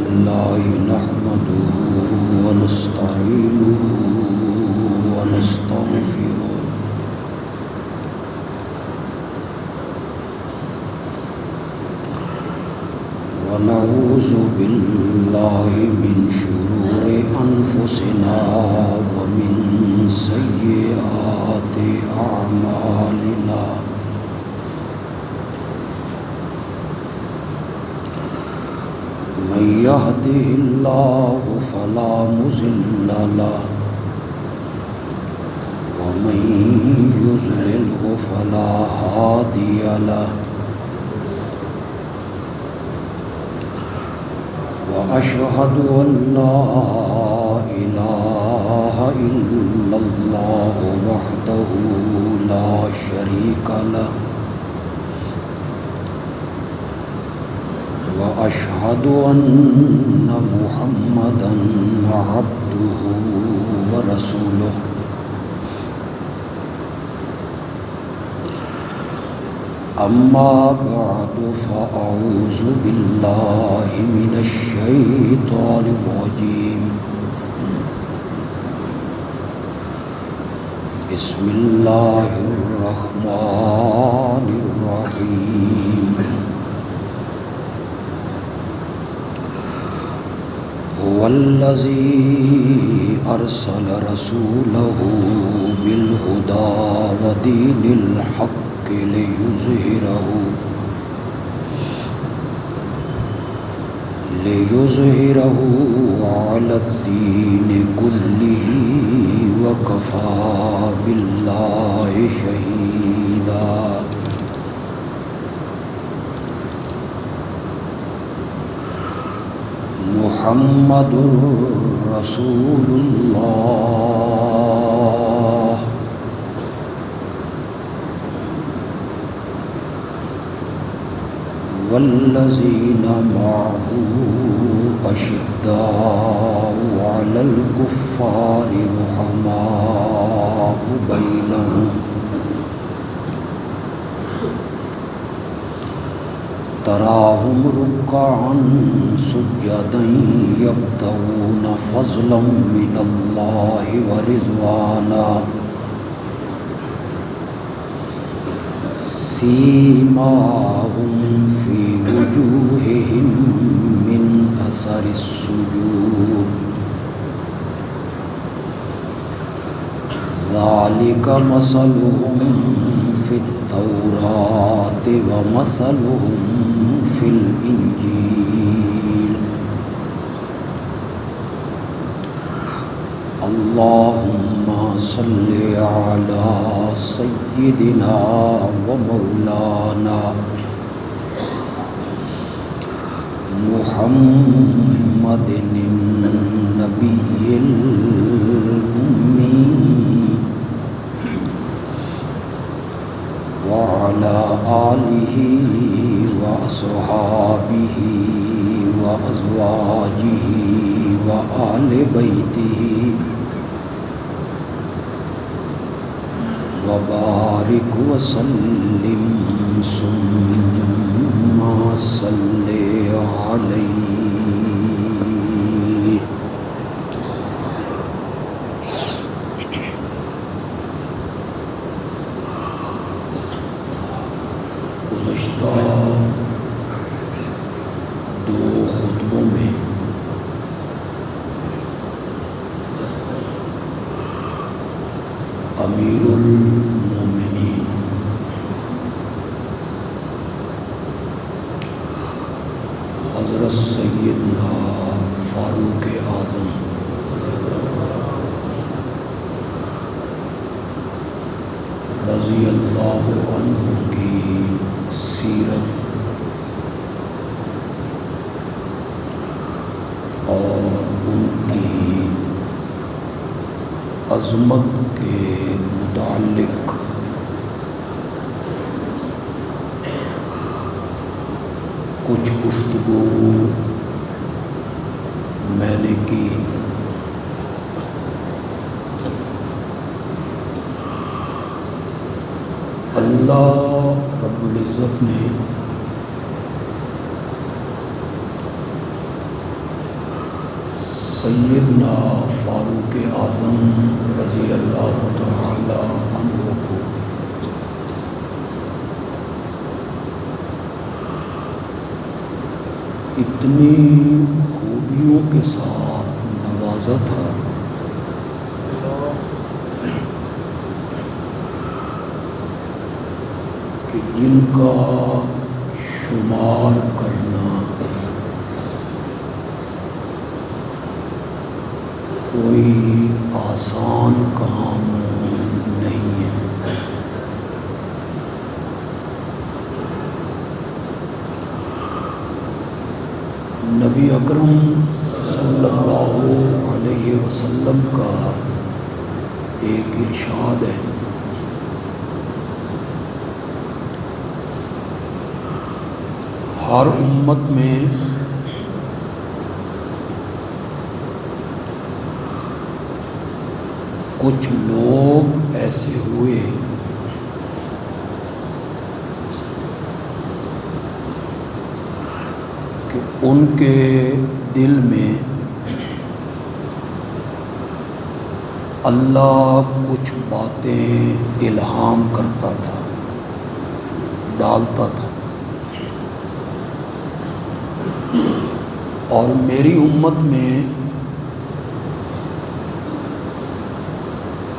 الله نحمده ونستعينه ونستغفره ونعوذ بالله من شرور أنفسنا ومن سيئات أعمالنا من يهده الله فلا مضل له ومن يضلله فلا هادي له وأشهد أن لا إله إلا الله وحده لا شريك له وأشهد أن محمدًا عبده ورسوله أما بعد فأعوذ بالله من الشيطان الرجيم بسم الله الرحمن الرحيم هو الذي أرسل رسوله بالهدى ودين الحق ليظهره على الدين كله وكفى بالله شهيدا محمد رسول الله والذين معه أشداء على الكفار رحماء بينهم تراهم ركعا سجدا يبتغون فضلا من الله ورضوانا سيماهم في وجوههم من أثر السجود ذلك مثلهم في التوراة ومثلهم في الإنجيل اللهم صل على سيدنا ومولانا محمد النبي الأمي وعلى آله وأصحابه وأزواجه وآل بيته وبارك وسلم ثم صل عليه گزشتہ دو خطبوں میں امیر المومنین حضرت سیدنا فاروق اعظم رضی اللہ عنہ کی سیرت اور ان کی عظمت کے متعلق کچھ گفتگو میں نے کی اللہ رب العزت نے سیدنا فاروق اعظم رضی اللہ تعالی عنہ کو اتنی خوبیوں کے ساتھ نوازا تھا کہ جن کا شمار کرنا کوئی آسان کام نہیں ہے۔ نبی اکرم صلی اللہ علیہ وسلم کا ایک ارشاد ہے، ہر امت میں کچھ لوگ ایسے ہوئے کہ ان کے دل میں اللہ کچھ باتیں الہام کرتا تھا، ڈالتا تھا، اور میری امت میں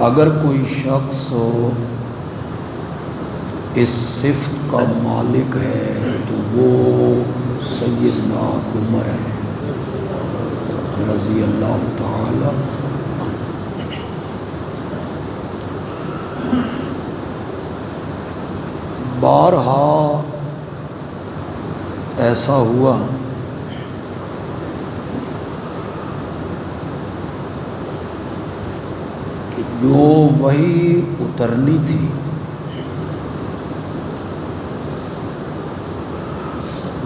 اگر کوئی شخص اس صفت کا مالک ہے تو وہ سیدنا عمر ہے رضی اللہ تعالی عنہ۔ بارہا ایسا ہوا کہ جو وحی اترنی تھی،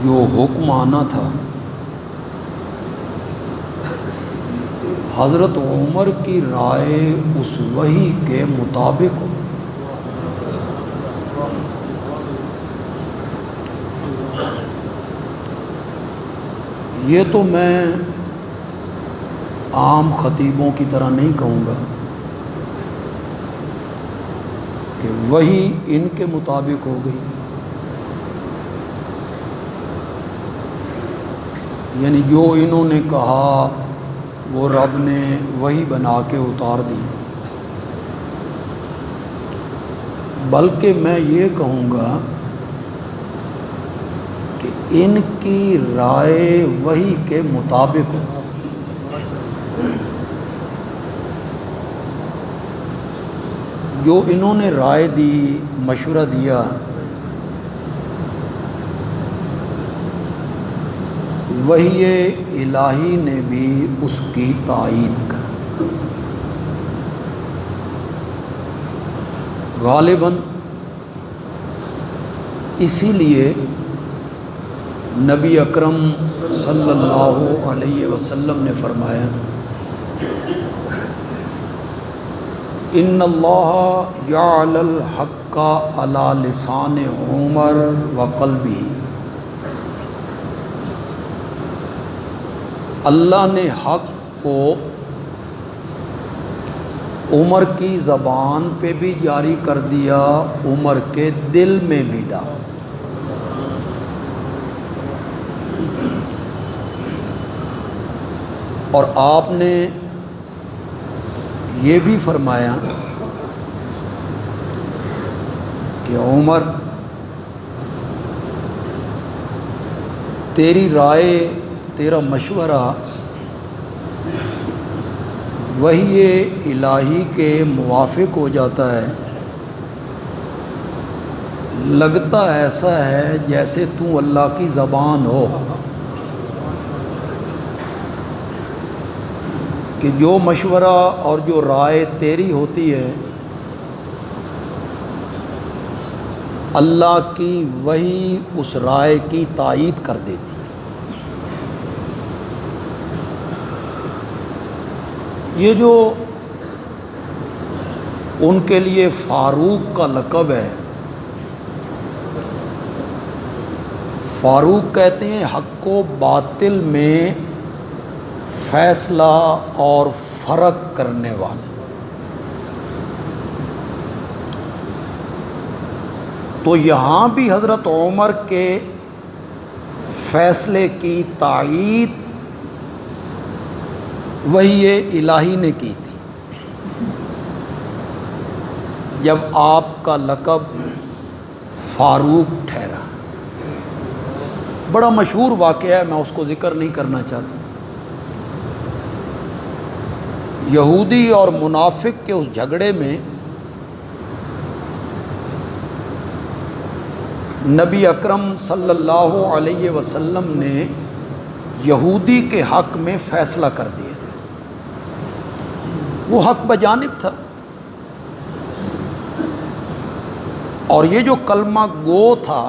جو حکم آنا تھا، حضرت عمر کی رائے اس وحی کے مطابق ہو۔ یہ تو میں عام خطیبوں کی طرح نہیں کہوں گا کہ وحی ان کے مطابق ہو گئی، یعنی جو انہوں نے کہا وہ رب نے وحی بنا کے اتار دی، بلکہ میں یہ کہوں گا کہ ان کی رائے وحی کے مطابق ہو۔ جو انہوں نے رائے دی، مشورہ دیا، وحی الہی نے بھی اس کی تائید کر۔ غالباً اسی لیے نبی اکرم صلی اللہ علیہ وسلم نے فرمایا، ان اللہ جعل الحق علی لسان عمر وقلبہ، اللہ نے حق کو عمر کی زبان پہ بھی جاری کر دیا، عمر کے دل میں بھی ڈال۔ اور آپ نے یہ بھی فرمایا کہ عمر، تیری رائے، تیرا مشورہ وحی الہی کے موافق ہو جاتا ہے، لگتا ایسا ہے جیسے تو اللہ کی زبان ہو، کہ جو مشورہ اور جو رائے تیری ہوتی ہے اللہ کی وحی اس رائے کی تائید کر دیتی۔ یہ جو ان کے لیے فاروق کا لقب ہے، فاروق کہتے ہیں حق و باطل میں فیصلہ اور فرق کرنے والا۔ تو یہاں بھی حضرت عمر کے فیصلے کی تائید وحی الہی نے کی تھی جب آپ کا لقب فاروق ٹھہرا۔ بڑا مشہور واقعہ ہے، میں اس کو ذکر نہیں کرنا چاہتا۔ یہودی اور منافق کے اس جھگڑے میں نبی اکرم صلی اللہ علیہ وسلم نے یہودی کے حق میں فیصلہ کر دیا۔ وہ حق بجانب تھا، اور یہ جو کلمہ گو تھا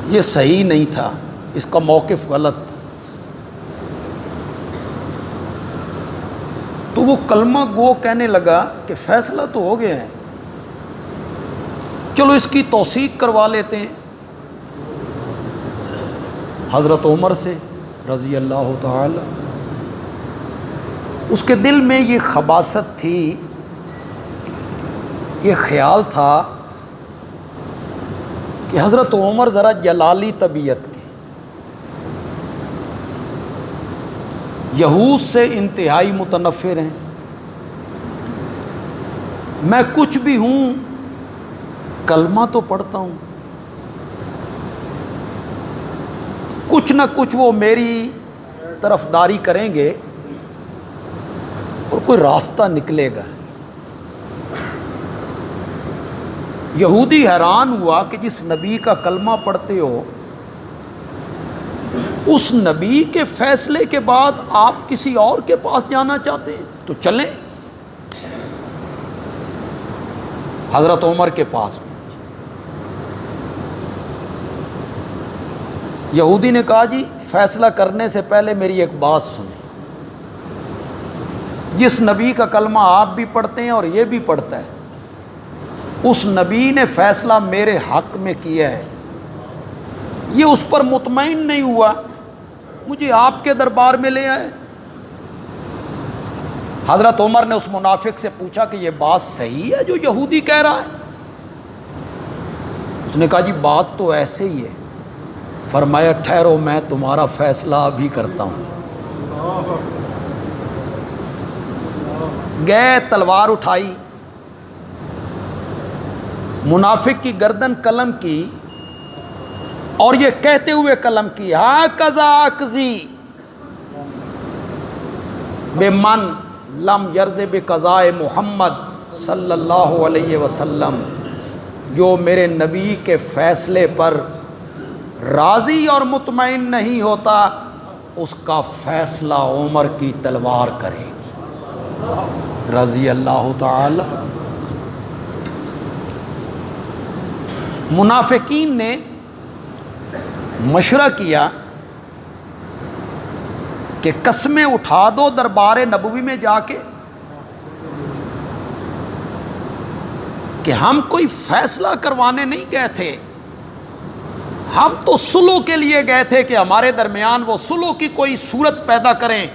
یہ صحیح نہیں تھا، اس کا موقف غلط تھا۔ تو وہ کلمہ گو کہنے لگا کہ فیصلہ تو ہو گیا ہے، چلو اس کی توثیق کروا لیتے ہیں حضرت عمر سے رضی اللہ تعالی۔ اس کے دل میں یہ خباثت تھی، یہ خیال تھا کہ حضرت عمر ذرا جلالی طبیعت کے، یہود سے انتہائی متنفر ہیں، میں کچھ بھی ہوں کلمہ تو پڑھتا ہوں، کچھ نہ کچھ وہ میری طرفداری کریں گے اور کوئی راستہ نکلے گا۔ یہودی حیران ہوا کہ جس نبی کا کلمہ پڑھتے ہو اس نبی کے فیصلے کے بعد آپ کسی اور کے پاس جانا چاہتے ہیں، تو چلیں حضرت عمر کے پاس۔ یہودی نے کہا جی فیصلہ کرنے سے پہلے میری ایک بات سنیں، جس نبی کا کلمہ آپ بھی پڑھتے ہیں اور یہ بھی پڑھتا ہے، اس نبی نے فیصلہ میرے حق میں کیا ہے، یہ اس پر مطمئن نہیں ہوا، مجھے آپ کے دربار میں لے آئے۔ حضرت عمر نے اس منافق سے پوچھا کہ یہ بات صحیح ہے جو یہودی کہہ رہا ہے؟ اس نے کہا جی بات تو ایسے ہی ہے۔ فرمایا ٹھہرو میں تمہارا فیصلہ ابھی کرتا ہوں۔ گئے، تلوار اٹھائی، منافق کی گردن قلم کی اور یہ کہتے ہوئے قلم کی ہاکذا اقضی بمن لم یرض بقضاء محمد صلی اللہ علیہ وسلم، جو میرے نبی کے فیصلے پر راضی اور مطمئن نہیں ہوتا اس کا فیصلہ عمر کی تلوار کرے گی رضی اللہ تعالی۔ منافقین نے مشورہ کیا کہ قسمیں اٹھا دو دربار نبوی میں جا کے کہ ہم کوئی فیصلہ کروانے نہیں گئے تھے، ہم تو صلح کے لیے گئے تھے کہ ہمارے درمیان وہ صلح کی کوئی صورت پیدا کریں،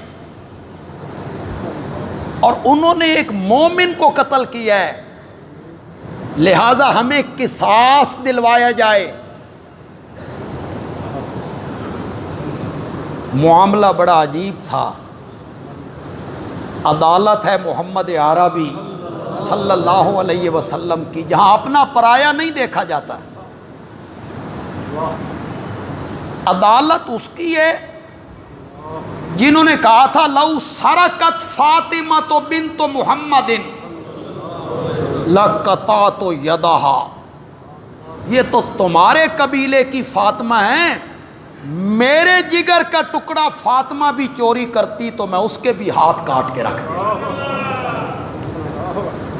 اور انہوں نے ایک مومن کو قتل کیا ہے، لہذا ہمیں قصاص دلوایا جائے۔ معاملہ بڑا عجیب تھا۔ عدالت ہے محمد عربی صلی اللہ علیہ وسلم کی، جہاں اپنا پرایا نہیں دیکھا جاتا۔ عدالت اس کی ہے جنہوں نے کہا تھا لو سرقت فاطمہ بنت محمد لقطعت یدہا، یہ تو تمہارے قبیلے کی فاطمہ ہیں، میرے جگر کا ٹکڑا فاطمہ بھی چوری کرتی تو میں اس کے بھی ہاتھ کاٹ کے رکھ دوں۔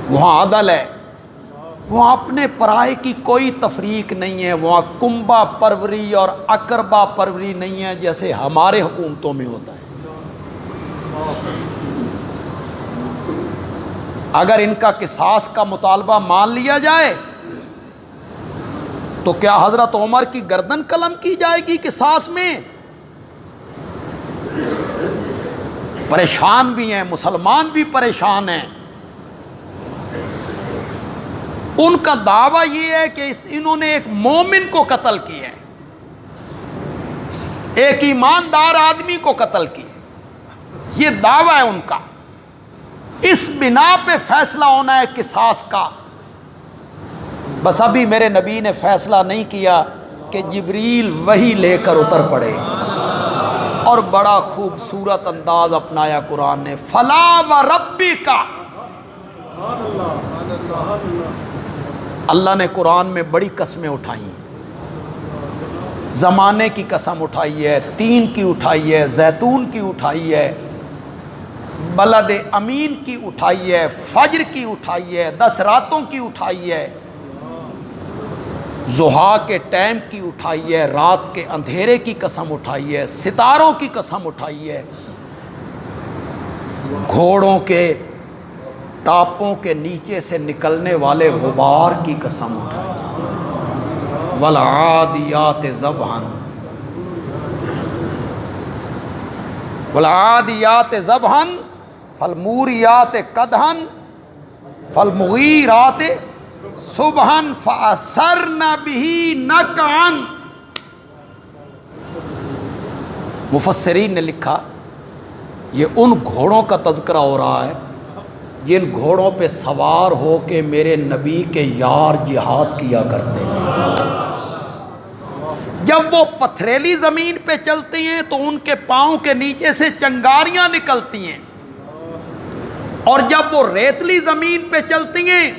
وہاں عدل ہے، وہاں اپنے پرائے کی کوئی تفریق نہیں ہے، وہاں کنبہ پروری اور اقربا پروری نہیں ہے جیسے ہمارے حکومتوں میں ہوتا ہے۔ اگر ان کا قصاص کا مطالبہ مان لیا جائے تو کیا حضرت عمر کی گردن قلم کی جائے گی قصاص میں؟ پریشان بھی ہیں، مسلمان بھی پریشان ہیں۔ ان کا دعویٰ یہ ہے کہ انہوں نے ایک مومن کو قتل کیا ہے، ایک ایماندار آدمی کو قتل کیا، یہ دعویٰ ہے ان کا۔ اس بنا پہ فیصلہ ہونا ہے قصاص کا۔ بس ابھی میرے نبی نے فیصلہ نہیں کیا کہ جبریل وہی لے کر اتر پڑے، اور بڑا خوبصورت انداز اپنایا قرآن نے، فلا وربک۔ اللہ نے قرآن میں بڑی قسمیں اٹھائی، زمانے کی قسم اٹھائی ہے، تین کی اٹھائی ہے، زیتون کی اٹھائی ہے، بلد امین کی اٹھائی ہے، فجر کی اٹھائی ہے، 10 راتوں کی اٹھائی ہے، ضحیٰ کے ٹائم کی اٹھائی ہے، رات کے اندھیرے کی قسم اٹھائی ہے، ستاروں کی قسم اٹھائی ہے، گھوڑوں کے ٹاپوں کے نیچے سے نکلنے والے غبار کی قسم اٹھائی ہے، والعادیات ضبحا، والعادیات ضبحا فالموریات قدحا فالمغیرات صبحا فأثرن به نقعا۔ مفسرین نے لکھا یہ ان گھوڑوں کا تذکرہ ہو رہا ہے جن گھوڑوں پہ سوار ہو کے میرے نبی کے یار جہاد کیا کرتے تھے۔ جب وہ پتھریلی زمین پہ چلتی ہیں تو ان کے پاؤں کے نیچے سے چنگاریاں نکلتی ہیں، اور جب وہ ریتلی زمین پہ چلتی ہیں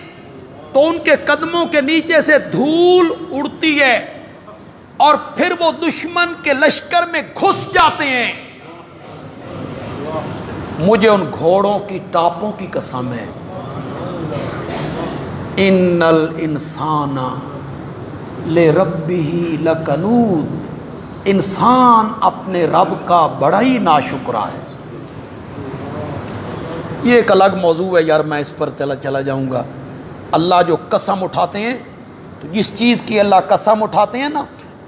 تو ان کے قدموں کے نیچے سے دھول اڑتی ہے، اور پھر وہ دشمن کے لشکر میں گھس جاتے ہیں۔ مجھے ان گھوڑوں کی ٹاپوں کی قسم ہے، ان الانسان لربہ لکنود، انسان اپنے رب کا بڑا ہی ناشکرا ہے۔ یہ ایک الگ موضوع ہے یار، میں اس پر چلا جاؤں گا۔ اللہ جو قسم اٹھاتے ہیں، تو جس چیز کی اللہ قسم اٹھاتے ہیں نا،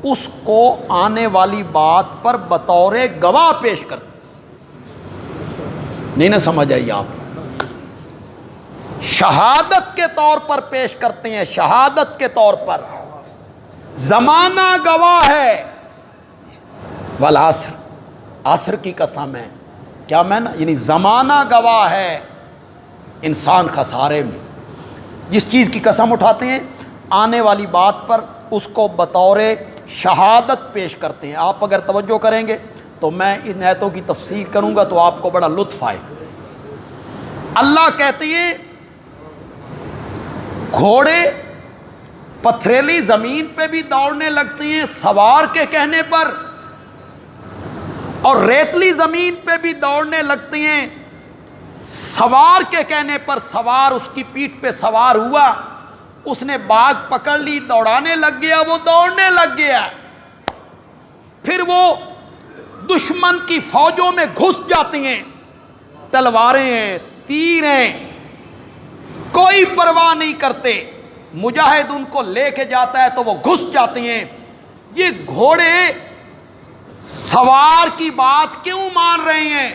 اس کو آنے والی بات پر بطور گواہ پیش کرتے ہیں۔ نہیں نہ سمجھ آئی آپ کو؟ شہادت کے طور پر پیش کرتے ہیں، شہادت کے طور پر۔ زمانہ گواہ ہے، والعصر، عصر کی قسم ہے، کیا میں نا، یعنی زمانہ گواہ ہے، انسان خسارے میں۔ جس چیز کی قسم اٹھاتے ہیں آنے والی بات پر اس کو بطور شہادت پیش کرتے ہیں۔ آپ اگر توجہ کریں گے تو میں ان آیتوں کی تفسیر کروں گا تو آپ کو بڑا لطف آئے گا۔ اللہ کہتے ہیں گھوڑے پتھریلی زمین پہ بھی دوڑنے لگتے ہیں سوار کے کہنے پر، اور ریتلی زمین پہ بھی دوڑنے لگتے ہیں سوار کے کہنے پر۔ سوار اس کی پیٹھ پہ سوار ہوا، اس نے باغ پکڑ لی، دوڑانے لگ گیا، وہ دوڑنے لگ گیا، پھر وہ دشمن کی فوجوں میں گھس جاتی ہیں، تلواریں ہیں، تیر ہیں، کوئی پرواہ نہیں کرتے، مجاہد ان کو لے کے جاتا ہے تو وہ گھس جاتی ہیں۔ یہ گھوڑے سوار کی بات کیوں مان رہے ہیں؟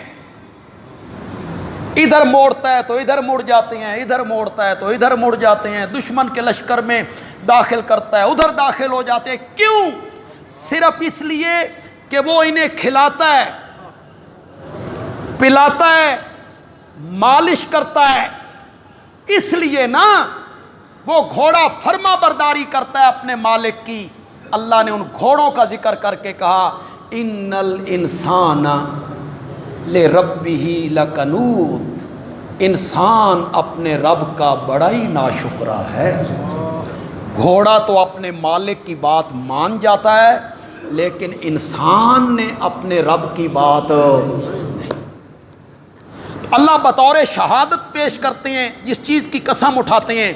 ادھر موڑتا ہے تو ادھر مڑ جاتے ہیں، ادھر موڑتا ہے تو ادھر مڑ جاتے ہیں، دشمن کے لشکر میں داخل کرتا ہے ادھر داخل ہو جاتے ہیں۔ کیوں؟ صرف اس لیے کہ وہ انہیں کھلاتا ہے، پلاتا ہے، مالش کرتا ہے، اس لیے نا وہ گھوڑا فرما برداری کرتا ہے اپنے مالک کی۔ اللہ نے ان گھوڑوں کا ذکر کر کے کہا ان الانسان لربہ لکنود، انسان اپنے رب کا بڑا ہی ناشکرا ہے۔ گھوڑا تو اپنے مالک کی بات مان جاتا ہے، لیکن انسان نے اپنے رب کی بات نہیں۔ اللہ بطور شہادت پیش کرتے ہیں، جس چیز کی قسم اٹھاتے ہیں،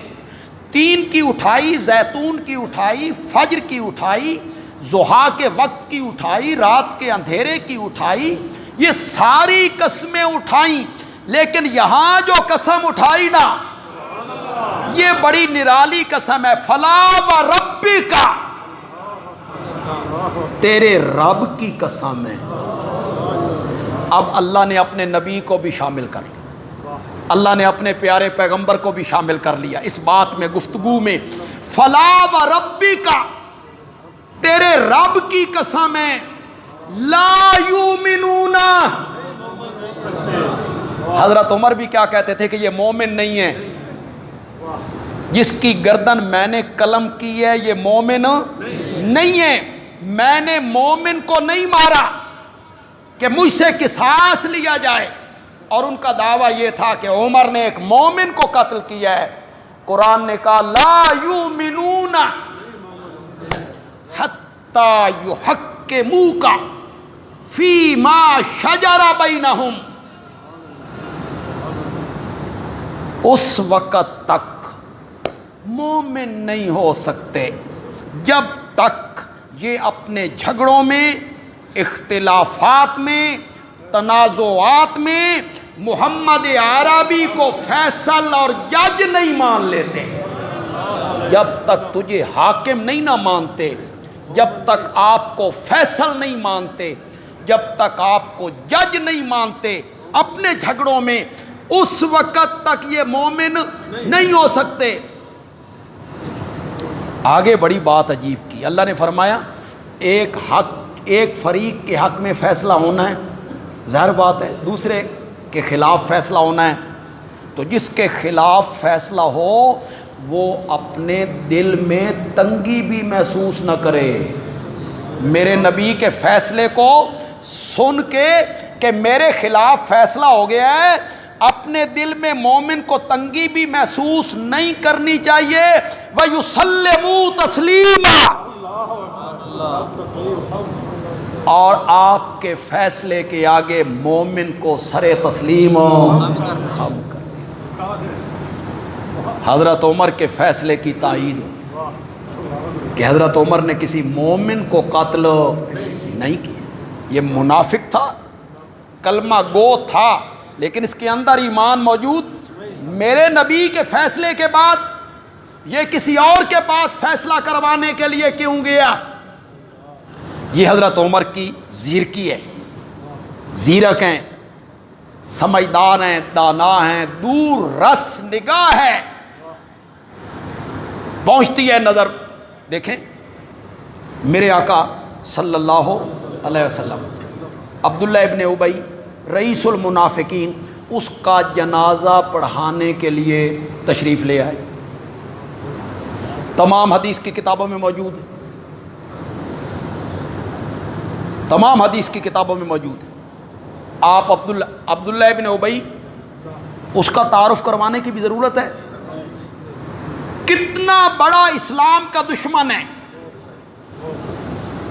تین کی اٹھائی، زیتون کی اٹھائی، فجر کی اٹھائی، ضحیٰ کے وقت کی اٹھائی، رات کے اندھیرے کی اٹھائی، یہ ساری قسمیں اٹھائیں، لیکن یہاں جو قسم اٹھائی نا یہ بڑی نرالی قسم ہے، فلا وربک، تیرے رب کی قسم ہے۔ اب اللہ نے اپنے نبی کو بھی شامل کر لیا، اللہ نے اپنے پیارے پیغمبر کو بھی شامل کر لیا اس بات میں، گفتگو میں، فلا و ربی کا، تیرے رب کی قسم ہے، لا یؤمنون، حضرت عمر بھی کیا کہتے تھے کہ یہ مومن نہیں ہے، جس کی گردن میں نے قلم کی ہے یہ مومن نہیں ہے، میں نے مومن کو نہیں مارا کہ مجھ سے قصاص لیا جائے، اور ان کا دعویٰ یہ تھا کہ عمر نے ایک مومن کو قتل کیا ہے۔ قرآن نے کہا لا یؤمنون حتی یحکموک فیما شجر بینہم، اس وقت تک مومن نہیں ہو سکتے جب تک یہ اپنے جھگڑوں میں، اختلافات میں، تنازعات میں محمد عربی کو فیصل اور جج نہیں مان لیتے۔ جب تک تجھے حاکم نہیں نہ مانتے، جب تک آپ کو فیصل نہیں مانتے، جب تک آپ کو جج نہیں مانتے اپنے جھگڑوں میں، اس وقت تک یہ مومن نہیں ہو سکتے۔ آگے بڑی بات عجیب کی، اللہ نے فرمایا ایک فریق کے حق میں فیصلہ ہونا ہے، ظاہر بات ہے، دوسرے کے خلاف فیصلہ ہونا ہے، تو جس کے خلاف فیصلہ ہو وہ اپنے دل میں تنگی بھی محسوس نہ کرے، میرے نبی کے فیصلے کو سن کے کہ میرے خلاف فیصلہ ہو گیا ہے، اپنے دل میں مومن کو تنگی بھی محسوس نہیں کرنی چاہیے۔ وَيُسَلِّمُوا تَسْلِيمًا، اور آپ کے فیصلے کے آگے مومن کو سر تسلیم خم کر دیں۔ حضرت عمر کے فیصلے کی تائید کہ حضرت عمر نے کسی مومن کو قتل نہیں کیا، یہ منافق تھا، کلمہ گو تھا، لیکن اس کے اندر ایمان موجود۔ میرے نبی کے فیصلے کے بعد یہ کسی اور کے پاس فیصلہ کروانے کے لیے کیوں گیا؟ یہ حضرت عمر کی زیرکی ہے، زیرک ہیں، سمجھدار ہیں، دانا ہیں، دور رس نگاہ ہے، پہنچتی ہے نظر۔ دیکھیں میرے آقا صلی اللہ علیہ وسلم، عبداللہ ابن ابی رئیس المنافقین، اس کا جنازہ پڑھانے کے لیے تشریف لے آئے، تمام حدیث کی کتابوں میں موجود ہے، تمام حدیث کی کتابوں میں موجود ہے۔ آپ عبداللہ ابن ابی، اس کا تعارف کروانے کی بھی ضرورت ہے، کتنا بڑا اسلام کا دشمن ہے،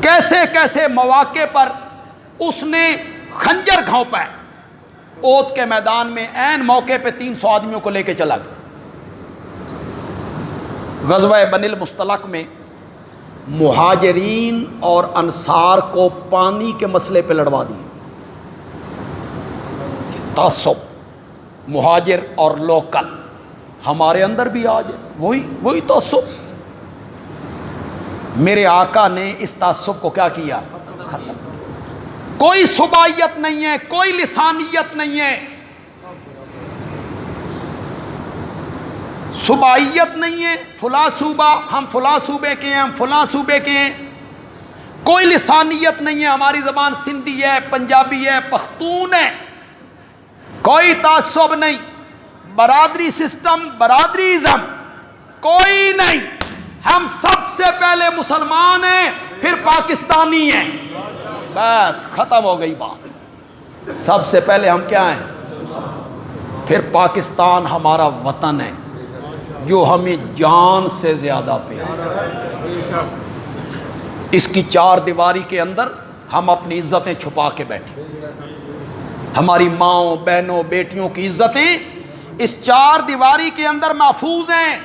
کیسے کیسے مواقع پر اس نے خنجر گھونپا ہے۔ احد کے میدان میں عین موقع پہ 300 آدمیوں کو لے کے چلا گیا۔ غزوہ بنی المصطلق میں مہاجرین اور انصار کو پانی کے مسئلے پہ لڑوا دی، تعصب، مہاجر اور لوکل، ہمارے اندر بھی آج ہے وہی تعصب۔ میرے آقا نے اس تعصب کو کیا کیا؟ ختم۔ کوئی صوبائیت نہیں ہے، کوئی لسانیت نہیں ہے، صوبائیت نہیں ہے، فلاں صوبہ، ہم فلاں صوبے کے ہیں، ہم فلاں صوبے کے ہیں، کوئی لسانیت نہیں ہے، ہماری زبان سندھی ہے، پنجابی ہے، پختون ہے، کوئی تعصب نہیں، برادری سسٹم، برادریزم کوئی نہیں، ہم سب سے پہلے مسلمان ہیں، پھر پاکستانی ہیں، بس ختم ہو گئی بات۔ سب سے پہلے ہم کیا ہیں؟ پھر پاکستان ہمارا وطن ہے جو ہمیں جان سے زیادہ پیارا ہے۔ اس کی چار دیواری کے اندر ہم اپنی عزتیں چھپا کے بیٹھے، ہماری ماؤں، بہنوں، بیٹیوں کی عزتیں اس چار دیواری کے اندر محفوظ ہیں،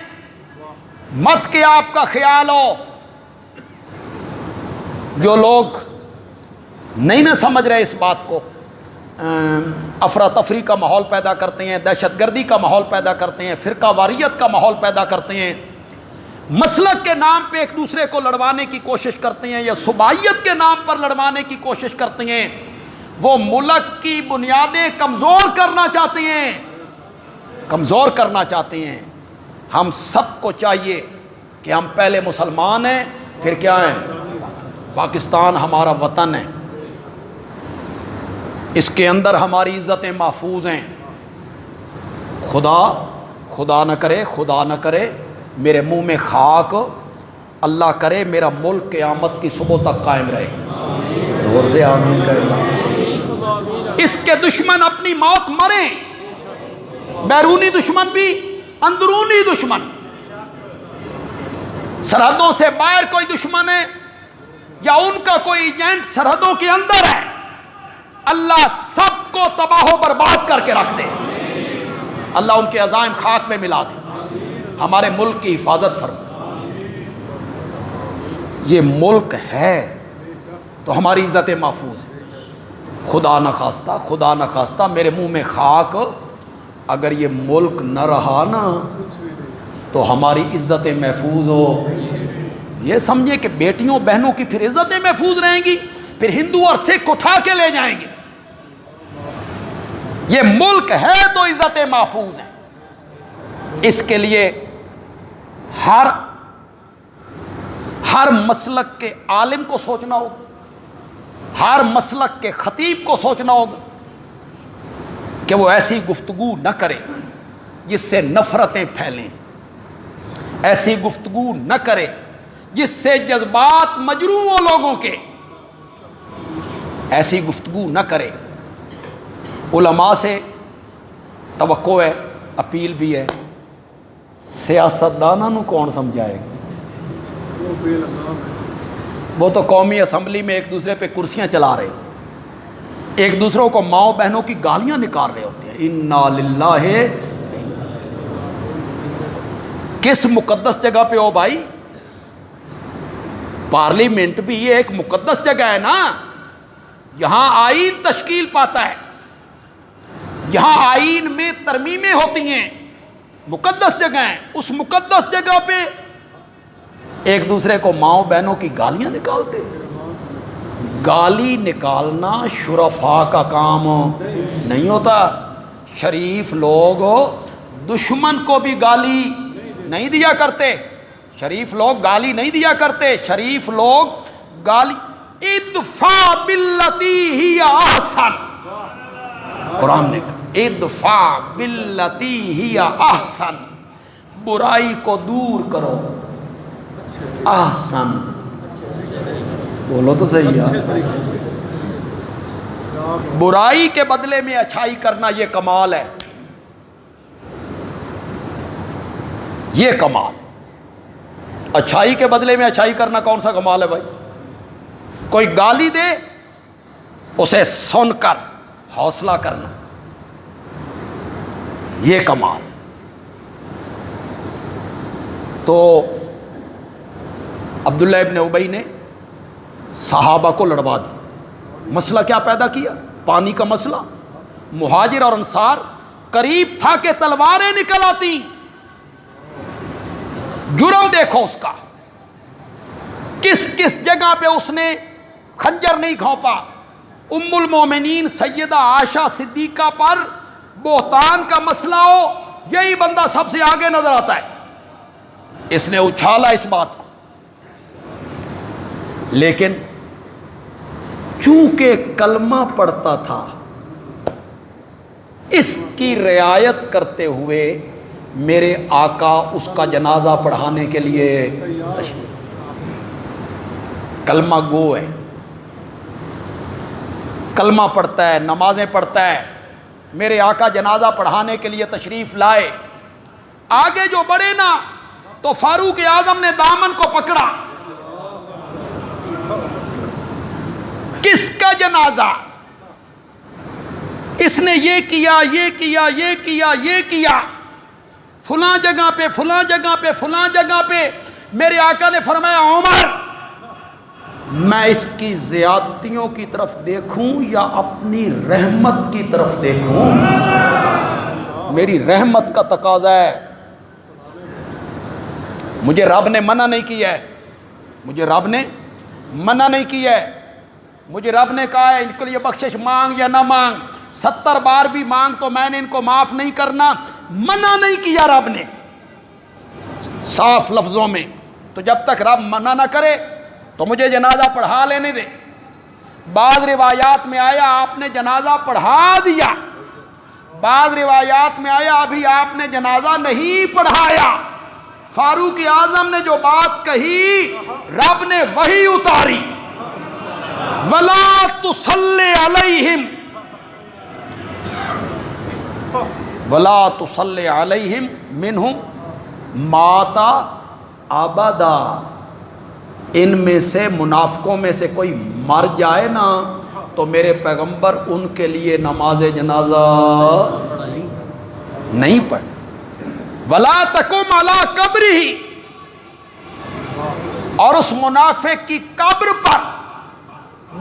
مت کہ آپ کا خیال ہو۔ جو لوگ نہیں نہ سمجھ رہے اس بات کو، افراتفری کا ماحول پیدا کرتے ہیں، دہشت گردی کا ماحول پیدا کرتے ہیں، فرقہ واریت کا ماحول پیدا کرتے ہیں، مسلک کے نام پہ ایک دوسرے کو لڑوانے کی کوشش کرتے ہیں، یا صوبائیت کے نام پر لڑوانے کی کوشش کرتے ہیں، وہ ملک کی بنیادیں کمزور کرنا چاہتے ہیں، کمزور کرنا چاہتے ہیں۔ ہم سب کو چاہیے کہ ہم پہلے مسلمان ہیں، پھر کیا ہیں؟ پاکستان ہمارا وطن ہے، اس کے اندر ہماری عزتیں محفوظ ہیں۔ خدا نہ کرے میرے منہ میں خاک، اللہ کرے میرا ملک قیامت کی صبح تک قائم رہے۔ زور سے آمین کہے۔ اس کے دشمن اپنی موت مریں، بیرونی دشمن بھی، اندرونی دشمن، سرحدوں سے باہر کوئی دشمن ہے یا ان کا کوئی ایجنٹ سرحدوں کے اندر ہے، اللہ سب کو تباہ و برباد کر کے رکھ دے، اللہ ان کے عزائم خاک میں ملا دے، ہمارے ملک کی حفاظت فرما۔ یہ ملک ہے تو ہماری عزتیں محفوظ ہیں۔ خدا نہ خواستہ میرے منہ میں خاک، اگر یہ ملک نہ رہا نا تو ہماری عزتیں محفوظ ہو۔ یہ سمجھے کہ بیٹیوں بہنوں کی پھر عزتیں محفوظ رہیں گی، پھر ہندو اور سکھ اٹھا کے لے جائیں گے۔ یہ ملک ہے تو عزتیں محفوظ ہیں۔ اس کے لیے ہر مسلک کے عالم کو سوچنا ہوگا، ہر مسلک کے خطیب کو سوچنا ہوگا کہ وہ ایسی گفتگو نہ کرے جس سے نفرتیں پھیلیں، ایسی گفتگو نہ کرے جس سے جذبات مجروح ہوں لوگوں کے، ایسی گفتگو نہ کرے۔ علماء سے توقع ہے، اپیل بھی ہے، سیاستدانوں کو کون سمجھائے گا؟ وہ تو قومی اسمبلی میں ایک دوسرے پہ کرسیاں چلا رہے، ایک دوسروں کو ماؤں بہنوں کی گالیاں نکال رہے ہوتے ہیں۔ انا للہ، کس مقدس جگہ پہ ہو بھائی؟ پارلیمنٹ بھی یہ ایک مقدس جگہ ہے نا، یہاں آئین تشکیل پاتا ہے، یہاں آئین میں ترمیمیں ہوتی ہیں، مقدس جگہ ہے۔ اس مقدس جگہ پہ ایک دوسرے کو ماؤں بہنوں کی گالیاں نکالتے۔ گالی نکالنا شرفاء کا کام نہیں ہوتا۔ شریف لوگ دشمن کو بھی گالی نہیں دیا کرتے، شریف لوگ گالی نہیں دیا کرتے، شریف لوگ گالی ادفع باللتی ہی احسن، قرآن نے کہا ادفع باللتی ہی احسن، برائی کو دور کرو، احسن، بولو تو صحیح ہے، برائی کے بدلے میں اچھائی کرنا یہ کمال ہے، یہ کمال۔ اچھائی کے بدلے میں اچھائی کرنا کون سا کمال ہے بھائی؟ کوئی گالی دے اسے سن کر حوصلہ کرنا، یہ کمال۔ تو عبداللہ ابن ابی نے صحابہ کو لڑوا دی۔ مسئلہ کیا پیدا کیا؟ پانی کا مسئلہ۔ مہاجر اور انصار قریب تھا کہ تلواریں نکل آتی۔ جرم دیکھو اس کا، کس کس جگہ پہ اس نے خنجر نہیں گھونپا۔ ام المومنین سیدہ عائشہ صدیقہ پر بہتان کا مسئلہ ہو، یہی بندہ سب سے آگے نظر آتا ہے، اس نے اچھالا اس بات کو۔ لیکن چونکہ کلمہ پڑھتا تھا، اس کی رعایت کرتے ہوئے میرے آقا اس کا جنازہ پڑھانے کے لیے تشریف، کلمہ گو ہے، کلمہ پڑھتا ہے، نمازیں پڑھتا ہے، میرے آقا جنازہ پڑھانے کے لیے تشریف لائے۔ آگے جو بڑھے نا تو فاروق اعظم نے دامن کو پکڑا، کس کا جنازہ؟ اس نے یہ کیا، یہ کیا، یہ کیا، یہ کیا، فلاں جگہ پہ، فلاں جگہ پہ، فلاں جگہ پہ۔ میرے آقا نے فرمایا عمر، میں اس کی زیادتیوں کی طرف دیکھوں یا اپنی رحمت کی طرف دیکھوں؟ میری رحمت کا تقاضا ہے، مجھے رب نے منع نہیں کیا ہے، مجھے رب نے منع نہیں کیا ہے۔ مجھے رب نے کہا ہے ان کے لیے بخشش مانگ یا نہ مانگ، 70 بار بھی مانگ تو میں نے ان کو معاف نہیں کرنا، منع نہیں کیا رب نے صاف لفظوں میں۔ تو جب تک رب منع نہ کرے تو مجھے جنازہ پڑھا لینے دے۔ بعض روایات میں آیا آپ نے جنازہ پڑھا دیا، بعض روایات میں آیا ابھی آپ نے جنازہ نہیں پڑھایا۔ فاروق اعظم نے جو بات کہی رب نے وہی اتاری، وَلَا تُصَلِّ عَلَيْهِمْ وَلَا تُصَلِّ عَلَيْهِمْ مِنْهُمْ مَاتَ أَبَدًا، ان میں سے منافقوں میں سے کوئی مر جائے نا تو میرے پیغمبر ان کے لیے نماز جنازہ نہیں پڑھ۔ وَلَا تَقُمْ عَلَىٰ قَبْرِهِ، اور اس منافق کی قبر پر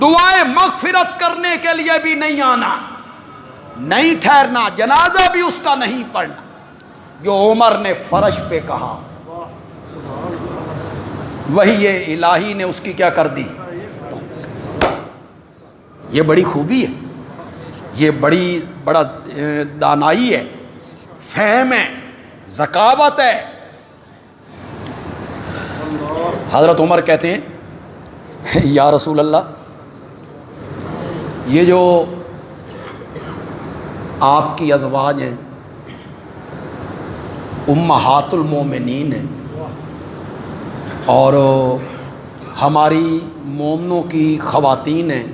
دعائے مغفرت کرنے کے لیے بھی نہیں آنا، نہیں ٹھہرنا، جنازہ بھی اس کا نہیں پڑھنا۔ جو عمر نے فرش پہ کہا وہی الہی نے اس کی کیا کر دی۔ یہ بڑی خوبی ہے، یہ بڑا دانائی ہے، فہم ہے، ذکاوت ہے۔ حضرت عمر کہتے ہیں یا رسول اللہ، یہ جو آپ کی ازواج ہیں امہات المومنین ہیں اور ہماری مومنوں کی خواتین ہیں،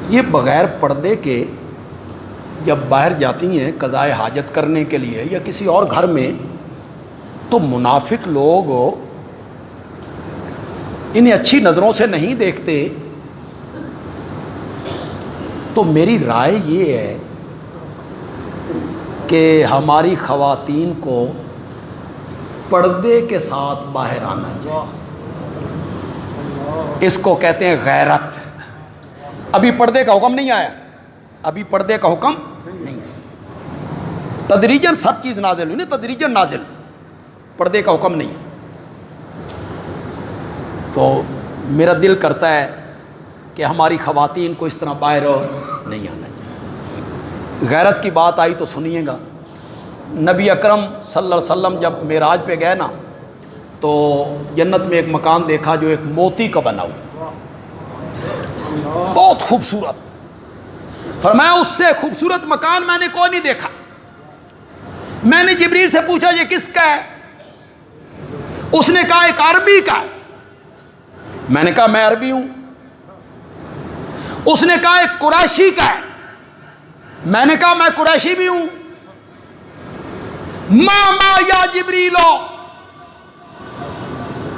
یہ بغیر پردے کے جب باہر جاتی ہیں قضائے حاجت کرنے کے لیے یا کسی اور گھر میں تو منافق لوگ انہیں اچھی نظروں سے نہیں دیکھتے۔ تو میری رائے یہ ہے کہ ہماری خواتین کو پردے کے ساتھ باہر آنا چاہیے۔ اس کو کہتے ہیں غیرت۔ ابھی پردے کا حکم نہیں آیا، ابھی پردے کا حکم نہیں ہے، تدریجاً سب چیز نازل ہوئی نا، تدریجاً نازل، پردے کا حکم نہیں ہے۔ تو میرا دل کرتا ہے کہ ہماری خواتین کو اس طرح باہر نہیں آنا چاہیے۔ غیرت کی بات آئی تو سنیے گا، نبی اکرم صلی اللہ علیہ وسلم جب معراج پہ گئے نا تو جنت میں ایک مکان دیکھا جو ایک موتی کا بنا ہوا، بہت خوبصورت۔ فرمایا اس سے خوبصورت مکان میں نے کوئی نہیں دیکھا۔ میں نے جبریل سے پوچھا یہ کس کا ہے؟ اس نے کہا ایک عربی کا ہے۔ میں نے کہا میں عربی ہوں۔ اس نے کہا ایک قریشی کا ہے۔ میں نے کہا میں قریشی بھی ہوں۔ ما یا جبریلو،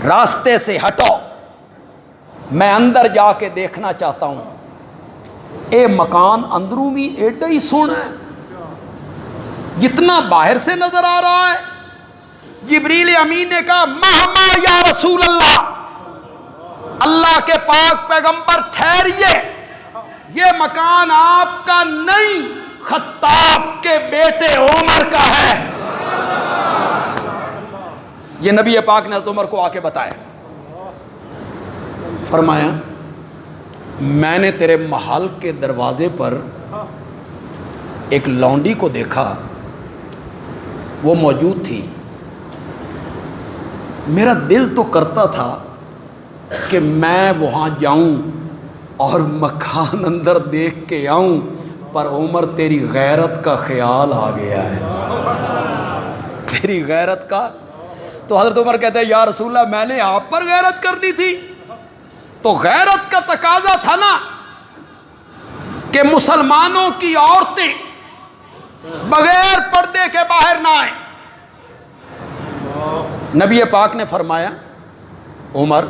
راستے سے ہٹو، میں اندر جا کے دیکھنا چاہتا ہوں۔ اے مکان اندروں بھی ایڈا ہی سونا ہے جتنا باہر سے نظر آ رہا ہے۔ جبریل امین نے کہا مہما یا رسول اللہ، اللہ کے پاک پیغمبر ٹھہریے، یہ مکان آپ کا نہیں، خطاب کے بیٹے عمر کا ہے۔ یہ نبی پاک نے حضرت عمر کو آ کے بتایا، فرمایا میں نے تیرے محل کے دروازے پر ایک لونڈی کو دیکھا، وہ موجود تھی۔ میرا دل تو کرتا تھا کہ میں وہاں جاؤں اور مکان اندر دیکھ کے آؤں، پر عمر تیری غیرت کا خیال آ گیا ہے، تیری غیرت کا۔ تو حضرت عمر کہتے ہیں یا رسول اللہ میں نے آپ پر غیرت کرنی تھی، تو غیرت کا تقاضا تھا نا کہ مسلمانوں کی عورتیں بغیر پردے کے باہر نہ آئیں۔ نبی پاک نے فرمایا عمر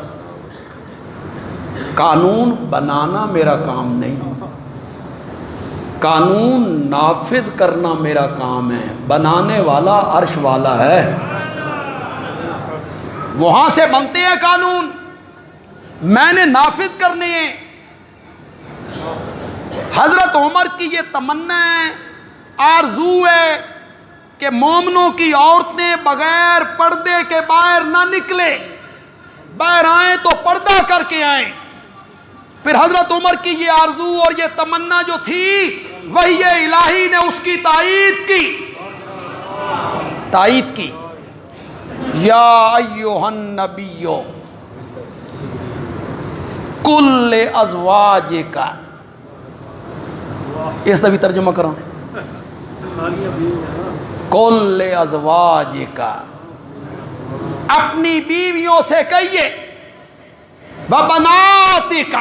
قانون بنانا میرا کام نہیں، قانون نافذ کرنا میرا کام ہے، بنانے والا عرش والا ہے، وہاں سے بنتے ہیں قانون، میں نے نافذ کرنے ہیں۔ حضرت عمر کی یہ تمنا ہے، آرزو ہے کہ مومنوں کی عورتیں بغیر پردے کے باہر نہ نکلے۔ باہر آئیں تو پردہ کر کے آئیں۔ پھر حضرت عمر کی یہ آرزو اور یہ تمنا جو تھی، وحی الہی نے اس کی تائید کی۔ یا ایھا النبی قل لازواجک، اس کا بھی ترجمہ کروں، قل لازواجک، اپنی بیویوں سے کہیے، وبناتک،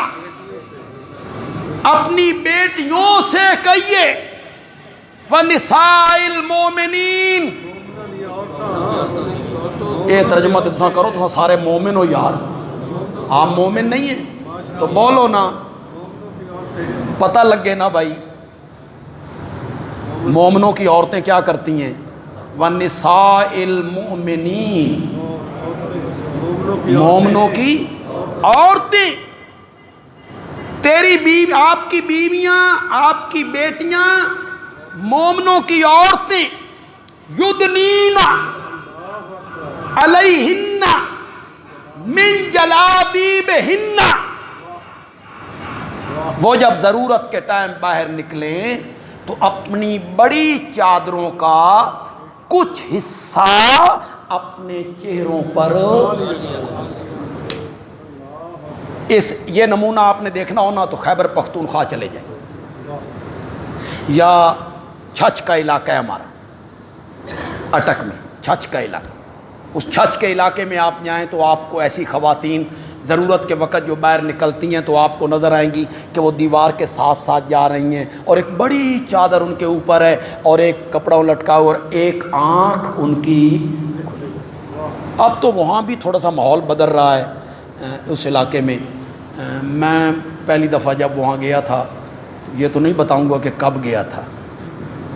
اپنی بیٹیوں سے کہیے، ونساء المومنین، یہ ترجمہ تو کرو، تو سارے مومن ہو یار، آپ مومن نہیں ہیں تو بولو نا، پتہ لگ گئے نا بھائی مومنوں کی عورتیں کیا کرتی ہیں۔ ونساء المؤمنین، مومنوں کی عورتیں، تیری بیوی، آپ کی بیویاں، آپ کی بیٹیاں، مومنوں کی عورتیں، یدنین علیہن من جلابیبہن، وہ جب ضرورت کے ٹائم باہر نکلیں تو اپنی بڑی چادروں کا کچھ حصہ اپنے چہروں پر، یہ نمونہ آپ نے دیکھنا ہونا تو خیبر پختونخوا چلے جائیں، یا چھچ کا علاقہ ہے ہمارا، اٹک میں چھچ کا علاقہ، اس چھچ کے علاقے میں آپ جائیں تو آپ کو ایسی خواتین ضرورت کے وقت جو باہر نکلتی ہیں تو آپ کو نظر آئیں گی کہ وہ دیوار کے ساتھ ساتھ جا رہی ہیں، اور ایک بڑی چادر ان کے اوپر ہے اور ایک کپڑا لٹکا ہوا، اور ایک آنکھ ان کی۔ اب تو وہاں بھی تھوڑا سا ماحول بدل رہا ہے اس علاقے میں۔ میں پہلی دفعہ جب وہاں گیا تھا، یہ تو نہیں بتاؤں گا کہ کب گیا تھا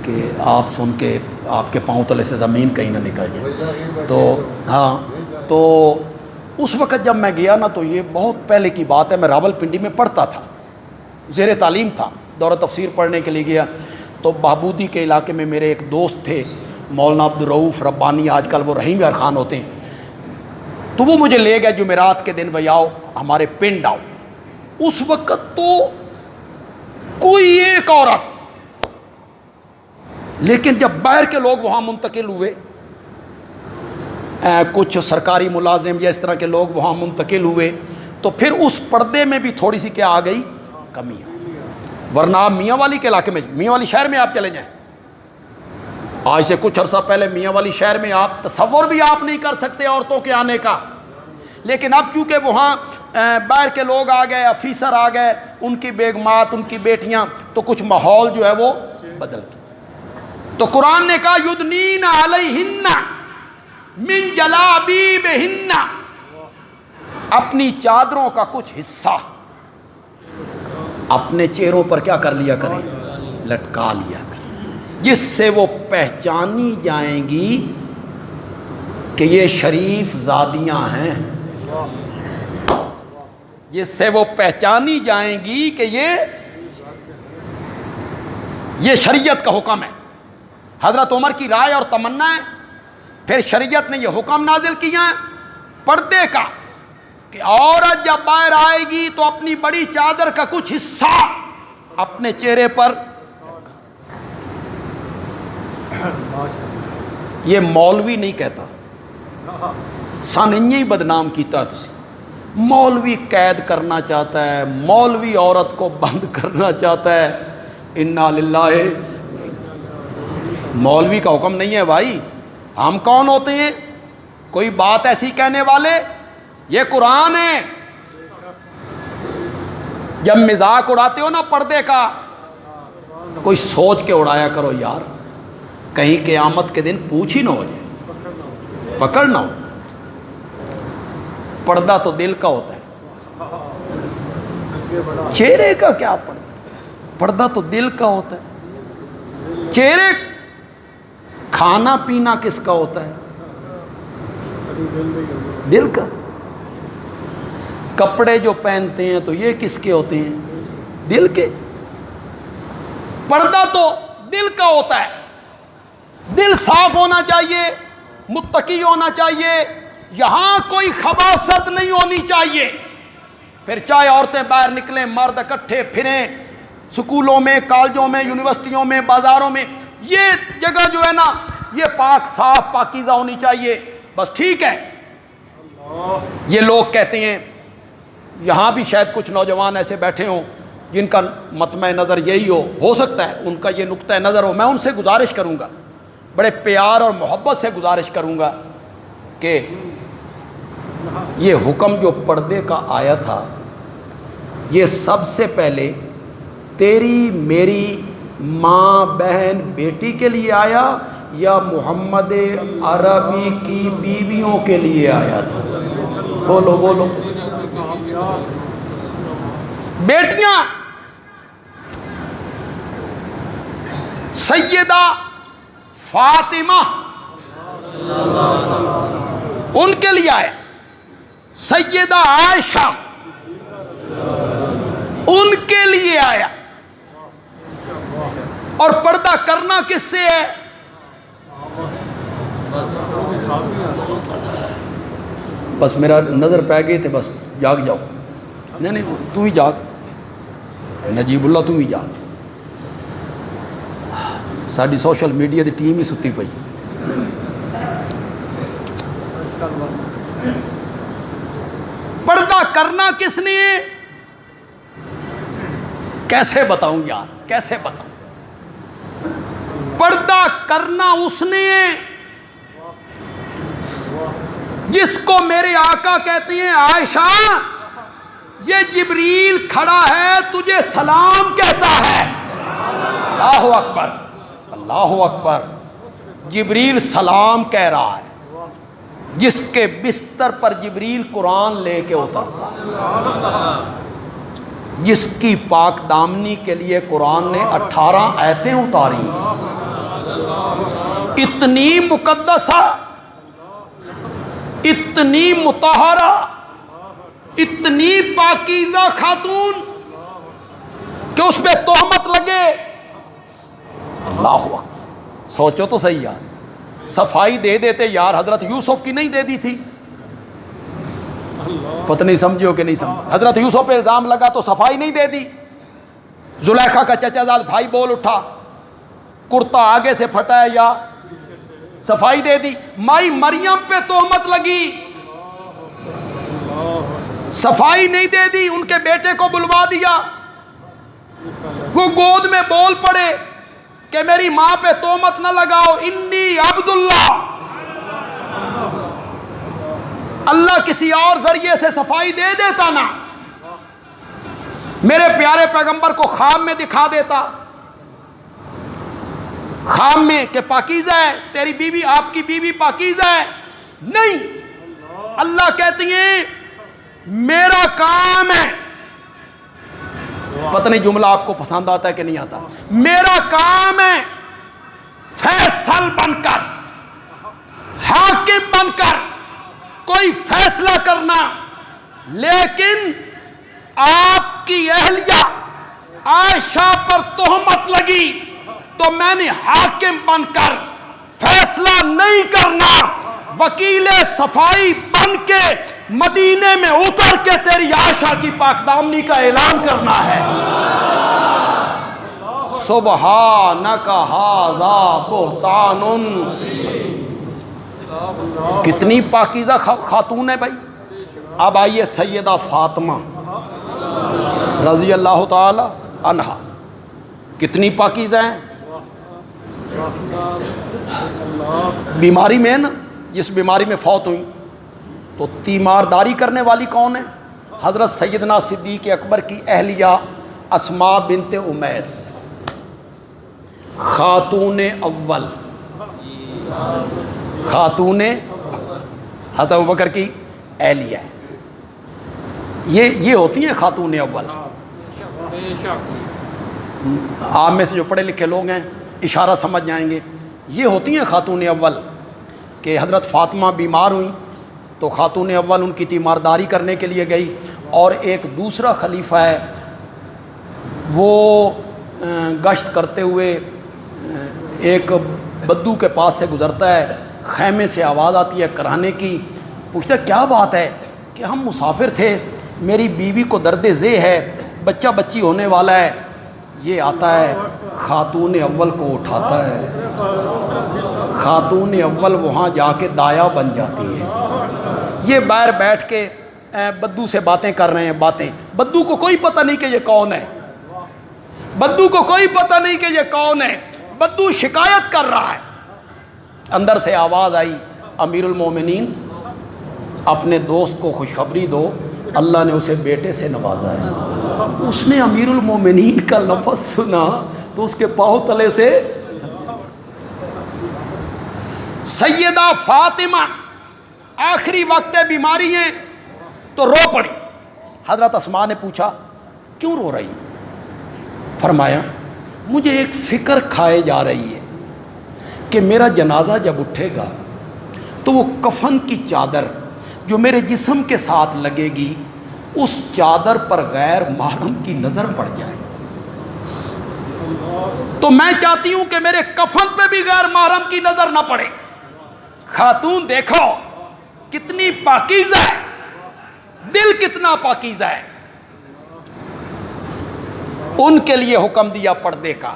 کہ آپ سن کے آپ کے پاؤں تلے سے زمین کہیں نہ نکل جائے، تو ہاں، تو اس وقت جب میں گیا نا تو یہ بہت پہلے کی بات ہے، میں راول پنڈی میں پڑھتا تھا، زیر تعلیم تھا، دورہ تفسیر پڑھنے کے لیے گیا تو بہبودی کے علاقے میں میرے ایک دوست تھے مولانا عبدالرؤوف ربانی، آج کل وہ رحیم یار خان ہوتے ہیں، تو وہ مجھے لے گئے جمعرات کے دن، بھائی آؤ ہمارے پنڈ آؤ۔ اس وقت تو کوئی ایک عورت، لیکن جب باہر کے لوگ وہاں منتقل ہوئے، کچھ سرکاری ملازم یا اس طرح کے لوگ وہاں منتقل ہوئے، تو پھر اس پردے میں بھی تھوڑی سی کیا آ گئی، کمی آ گئی۔ ورنہ آپ میاں والی کے علاقے میں، میاں والی شہر میں آپ چلے جائیں، آج سے کچھ عرصہ پہلے میاں والی شہر میں آپ تصور بھی آپ نہیں کر سکتے عورتوں کے آنے کا، لیکن اب چونکہ وہاں باہر کے لوگ آ گئے، افیسر آ گئے، ان کی بیگمات، ان کی بیٹیاں، تو کچھ ماحول جو ہے وہ بدل گیا۔ تو قرآن نے کہا یدنین علیہن من جلابیبہن، اپنی چادروں کا کچھ حصہ اپنے چہروں پر کیا کر لیا کریں، لٹکا لیا کریں، جس سے وہ پہچانی جائیں گی کہ یہ شریف زادیاں ہیں، جس سے وہ پہچانی جائیں گی کہ یہ شریعت کا حکم ہے، حضرت عمر کی رائے اور تمنا ہے۔ پھر شریعت نے یہ حکم نازل کیا ہے پردے کا کہ عورت جب باہر آئے گی تو اپنی بڑی چادر کا کچھ حصہ اپنے چہرے پر۔ یہ مولوی نہیں کہتا، سن ہی بدنام کیتا تسی، مولوی قید کرنا چاہتا ہے، مولوی عورت کو بند کرنا چاہتا ہے، انا للہ۔ مولوی کا حکم نہیں ہے بھائی، ہم کون ہوتے ہیں کوئی بات ایسی کہنے والے؟ یہ قرآن ہے۔ جب مذاق اڑاتے ہو نا پردے کا، کوئی سوچ کے اڑایا کرو یار، کہیں قیامت کے دن پوچھ ہی نہ ہو جائے، پکڑ نہ ہو۔ پردہ تو دل کا ہوتا ہے، چہرے کا کیا پردہ؟ پردہ تو دل کا ہوتا ہے۔ چہرے، کھانا پینا کس کا ہوتا ہے؟ دل کا۔ کپڑے جو پہنتے ہیں تو یہ کس کے ہوتے ہیں؟ دل کے۔ پردہ تو دل کا ہوتا ہے، دل صاف ہونا چاہیے، متقی ہونا چاہیے، یہاں کوئی خباثت نہیں ہونی چاہیے. پھر چاہے عورتیں باہر نکلیں، مرد اکٹھے پھریں، سکولوں میں، کالجوں میں، یونیورسٹیوں میں، بازاروں میں، یہ جگہ جو ہے نا یہ پاک صاف پاکیزہ ہونی چاہیے. بس ٹھیک ہے. یہ لوگ کہتے ہیں، یہاں بھی شاید کچھ نوجوان ایسے بیٹھے ہوں جن کا مطمع نظر یہی ہو سکتا ہے ان کا یہ نقطہ نظر ہو. میں ان سے گزارش کروں گا، بڑے پیار اور محبت سے گزارش کروں گا کہ یہ حکم جو پردے کا آیا تھا یہ سب سے پہلے تیری میری ماں بہن بیٹی کے لیے آیا یا محمد عربی کی بیویوں کے لیے آیا تھا؟ بولو بولو. بیٹیاں سیدہ فاطمہ ان کے لیے آیا، سیدہ عائشہ ان کے لیے آیا. اور پردہ کرنا کس سے ہے؟ بس میرا نظر پہ گئے تھے، بس جاگ جاؤ. نہیں تو ہی جاگ، نجیب اللہ تو ہی جاگ. ساری سوشل میڈیا دی ٹیم ہی ستی پئی. پردہ کرنا کس نے؟ کیسے بتاؤں یار، کیسے بتاؤں؟ پردہ کرنا اس نے جس کو میرے آقا کہتے ہیں عائشہ یہ جبریل کھڑا ہے تجھے سلام کہتا ہے. اللہ اکبر، اللہ اکبر. جبریل سلام کہہ رہا ہے جس کے بستر پر جبریل قرآن لے کے اترتا ہے، جس کی پاک دامنی کے لیے قرآن نے 18 آیتیں اتاری. اتنی مقدسہ، اتنی مطہرہ، اتنی پاکیزہ خاتون کہ اس پہ تہمت لگے. اللہ اکبر. سوچو تو صحیح یار، صفائی دے دیتے یار. حضرت یوسف کی نہیں دے دی تھی؟ پتہ نہیں سمجھو کہ نہیں سمجھو. حضرت یوسف پہ الزام لگا تو صفائی نہیں دے دی. زلیخا کا چچا زاد بھائی بول اٹھا، کرتا آگے سے پھٹا ہے یا صفائی دے دی. مائی مریم پہ تہمت لگی، صفائی نہیں دے دی. ان کے بیٹے کو بلوا دیا، وہ گود میں بول پڑے کہ میری ماں پہ تہمت نہ لگاؤ. انی عبداللہ. اللہ کسی اور ذریعے سے صفائی دے دیتا نا، میرے پیارے پیغمبر کو خواب میں دکھا دیتا، خواب میں کہ پاکیزہ ہے تیری بیوی، آپ کی بیوی پاکیزہ ہے. نہیں، اللہ کہتی ہیں میرا کام ہے. پتہ نہیں جملہ آپ کو پسند آتا ہے کہ نہیں آتا. میرا کام ہے فیصل بن کر، حاکم بن کر کوئی فیصلہ کرنا. لیکن آپ کی اہلیہ عائشہ پر تہمت لگی تو میں نے حاکم بن کر فیصلہ نہیں کرنا، وکیل صفائی بن کے مدینے میں اتر کے تیری عائشہ کی پاک دامنی کا اعلان کرنا ہے. سبحانک ھذا بہتان. کتنی پاکیزہ خاتون ہے بھائی. اب آئیے سیدہ فاطمہ رضی اللہ تعالی عنہا، کتنی پاکیزہ ہیں. بیماری میں نا، جس بیماری میں فوت ہوئی تو تیمارداری کرنے والی کون ہے؟ حضرت سیدنا صدیق اکبر کی اہلیہ اسماء بنت امیس، خاتون اول، خاتون حضرت ابوبکر کی اہلیہ ہے. یہ ہوتی ہیں خاتون اول. آپ میں سے جو پڑھے لکھے لوگ ہیں اشارہ سمجھ جائیں گے. یہ ہوتی ہیں خاتون اول کہ حضرت فاطمہ بیمار ہوئیں تو خاتون اول ان کی تیمارداری کرنے کے لیے گئی. اور ایک دوسرا خلیفہ ہے وہ گشت کرتے ہوئے ایک بدو کے پاس سے گزرتا ہے، خیمے سے آواز آتی ہے کرانے کی، پوچھتا کیا بات ہے؟ کہ ہم مسافر تھے، میری بیوی کو درد ذیل ہے، بچہ بچی ہونے والا ہے، یہ آتا ہے خاتون اول کو اٹھاتا ہے، خاتون اول وہاں جا کے دایا بن جاتی ہے۔ یہ باہر بیٹھ کے بدو سے باتیں کر رہے ہیں، باتیں، بدو کو کوئی پتہ نہیں کہ یہ کون ہے، بدو کو کوئی پتہ نہیں کہ یہ کون ہے، بدو شکایت کر رہا ہے۔ اندر سے آواز آئی، امیر المومنین اپنے دوست کو خوشخبری دو، اللہ نے اسے بیٹے سے نوازا ہے۔ اس نے امیر المومنین کا لفظ سنا تو اس کے پاؤں تلے سے سیدہ فاطمہ آخری وقت بیماری ہیں تو رو پڑی۔ حضرت اسماء نے پوچھا کیوں رو رہی؟ فرمایا مجھے ایک فکر کھائے جا رہی ہے کہ میرا جنازہ جب اٹھے گا تو وہ کفن کی چادر جو میرے جسم کے ساتھ لگے گی، اس چادر پر غیر محرم کی نظر پڑ جائے، تو میں چاہتی ہوں کہ میرے کفن پہ بھی غیر محرم کی نظر نہ پڑے۔ خاتون دیکھو کتنی پاکیزہ ہے، دل کتنا پاکیزہ ہے۔ ان کے لیے حکم دیا پردے کا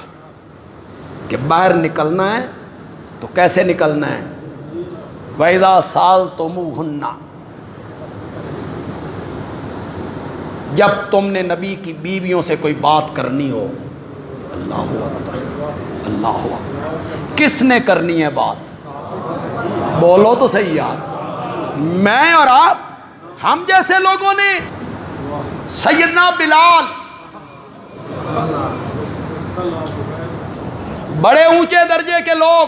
کہ باہر نکلنا ہے تو کیسے نکلنا ہے؟ وَإِذَا سَأَلْتُمُوهُنَّ، جب تم نے نبی کی بیویوں سے کوئی بات کرنی ہو، اللہ اکبر اللہ اکبر، کس نے کرنی ہے بات؟ بولو تو صحیح یار، میں اور آپ، ہم جیسے لوگوں نے؟ سیدنا بلال بڑے اونچے درجے کے لوگ،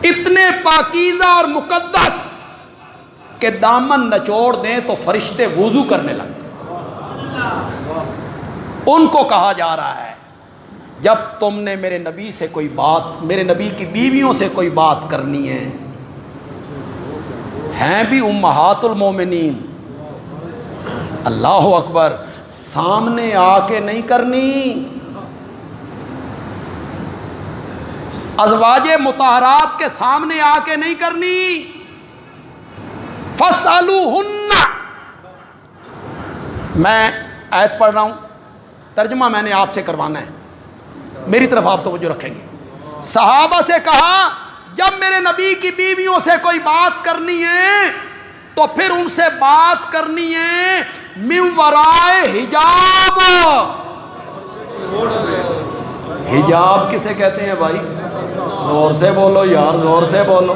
اتنے پاکیزہ اور مقدس کہ دامن نچوڑ دیں تو فرشتے وضو کرنے لگتے۔ ان کو کہا جا رہا ہے جب تم نے میرے نبی سے کوئی بات، میرے نبی کی بیویوں سے کوئی بات کرنی ہے، ہیں بھی امہات المومنین، اللہ اکبر، سامنے آ کے نہیں کرنی، ازواج مطہرات کے سامنے آ کے نہیں کرنی۔ فَاسْأَلُوهُنَّ، میں آیت پڑھ رہا ہوں، ترجمہ میں نے آپ سے کروانا ہے، میری طرف آپ توجہ رکھیں گے۔ صحابہ سے کہا جب میرے نبی کی بیویوں سے کوئی بات کرنی ہے تو پھر ان سے بات کرنی ہے من ورائے حجاب۔ حجاب کسے کہتے ہیں بھائی؟ زور سے بولو یار، زور سے بولو،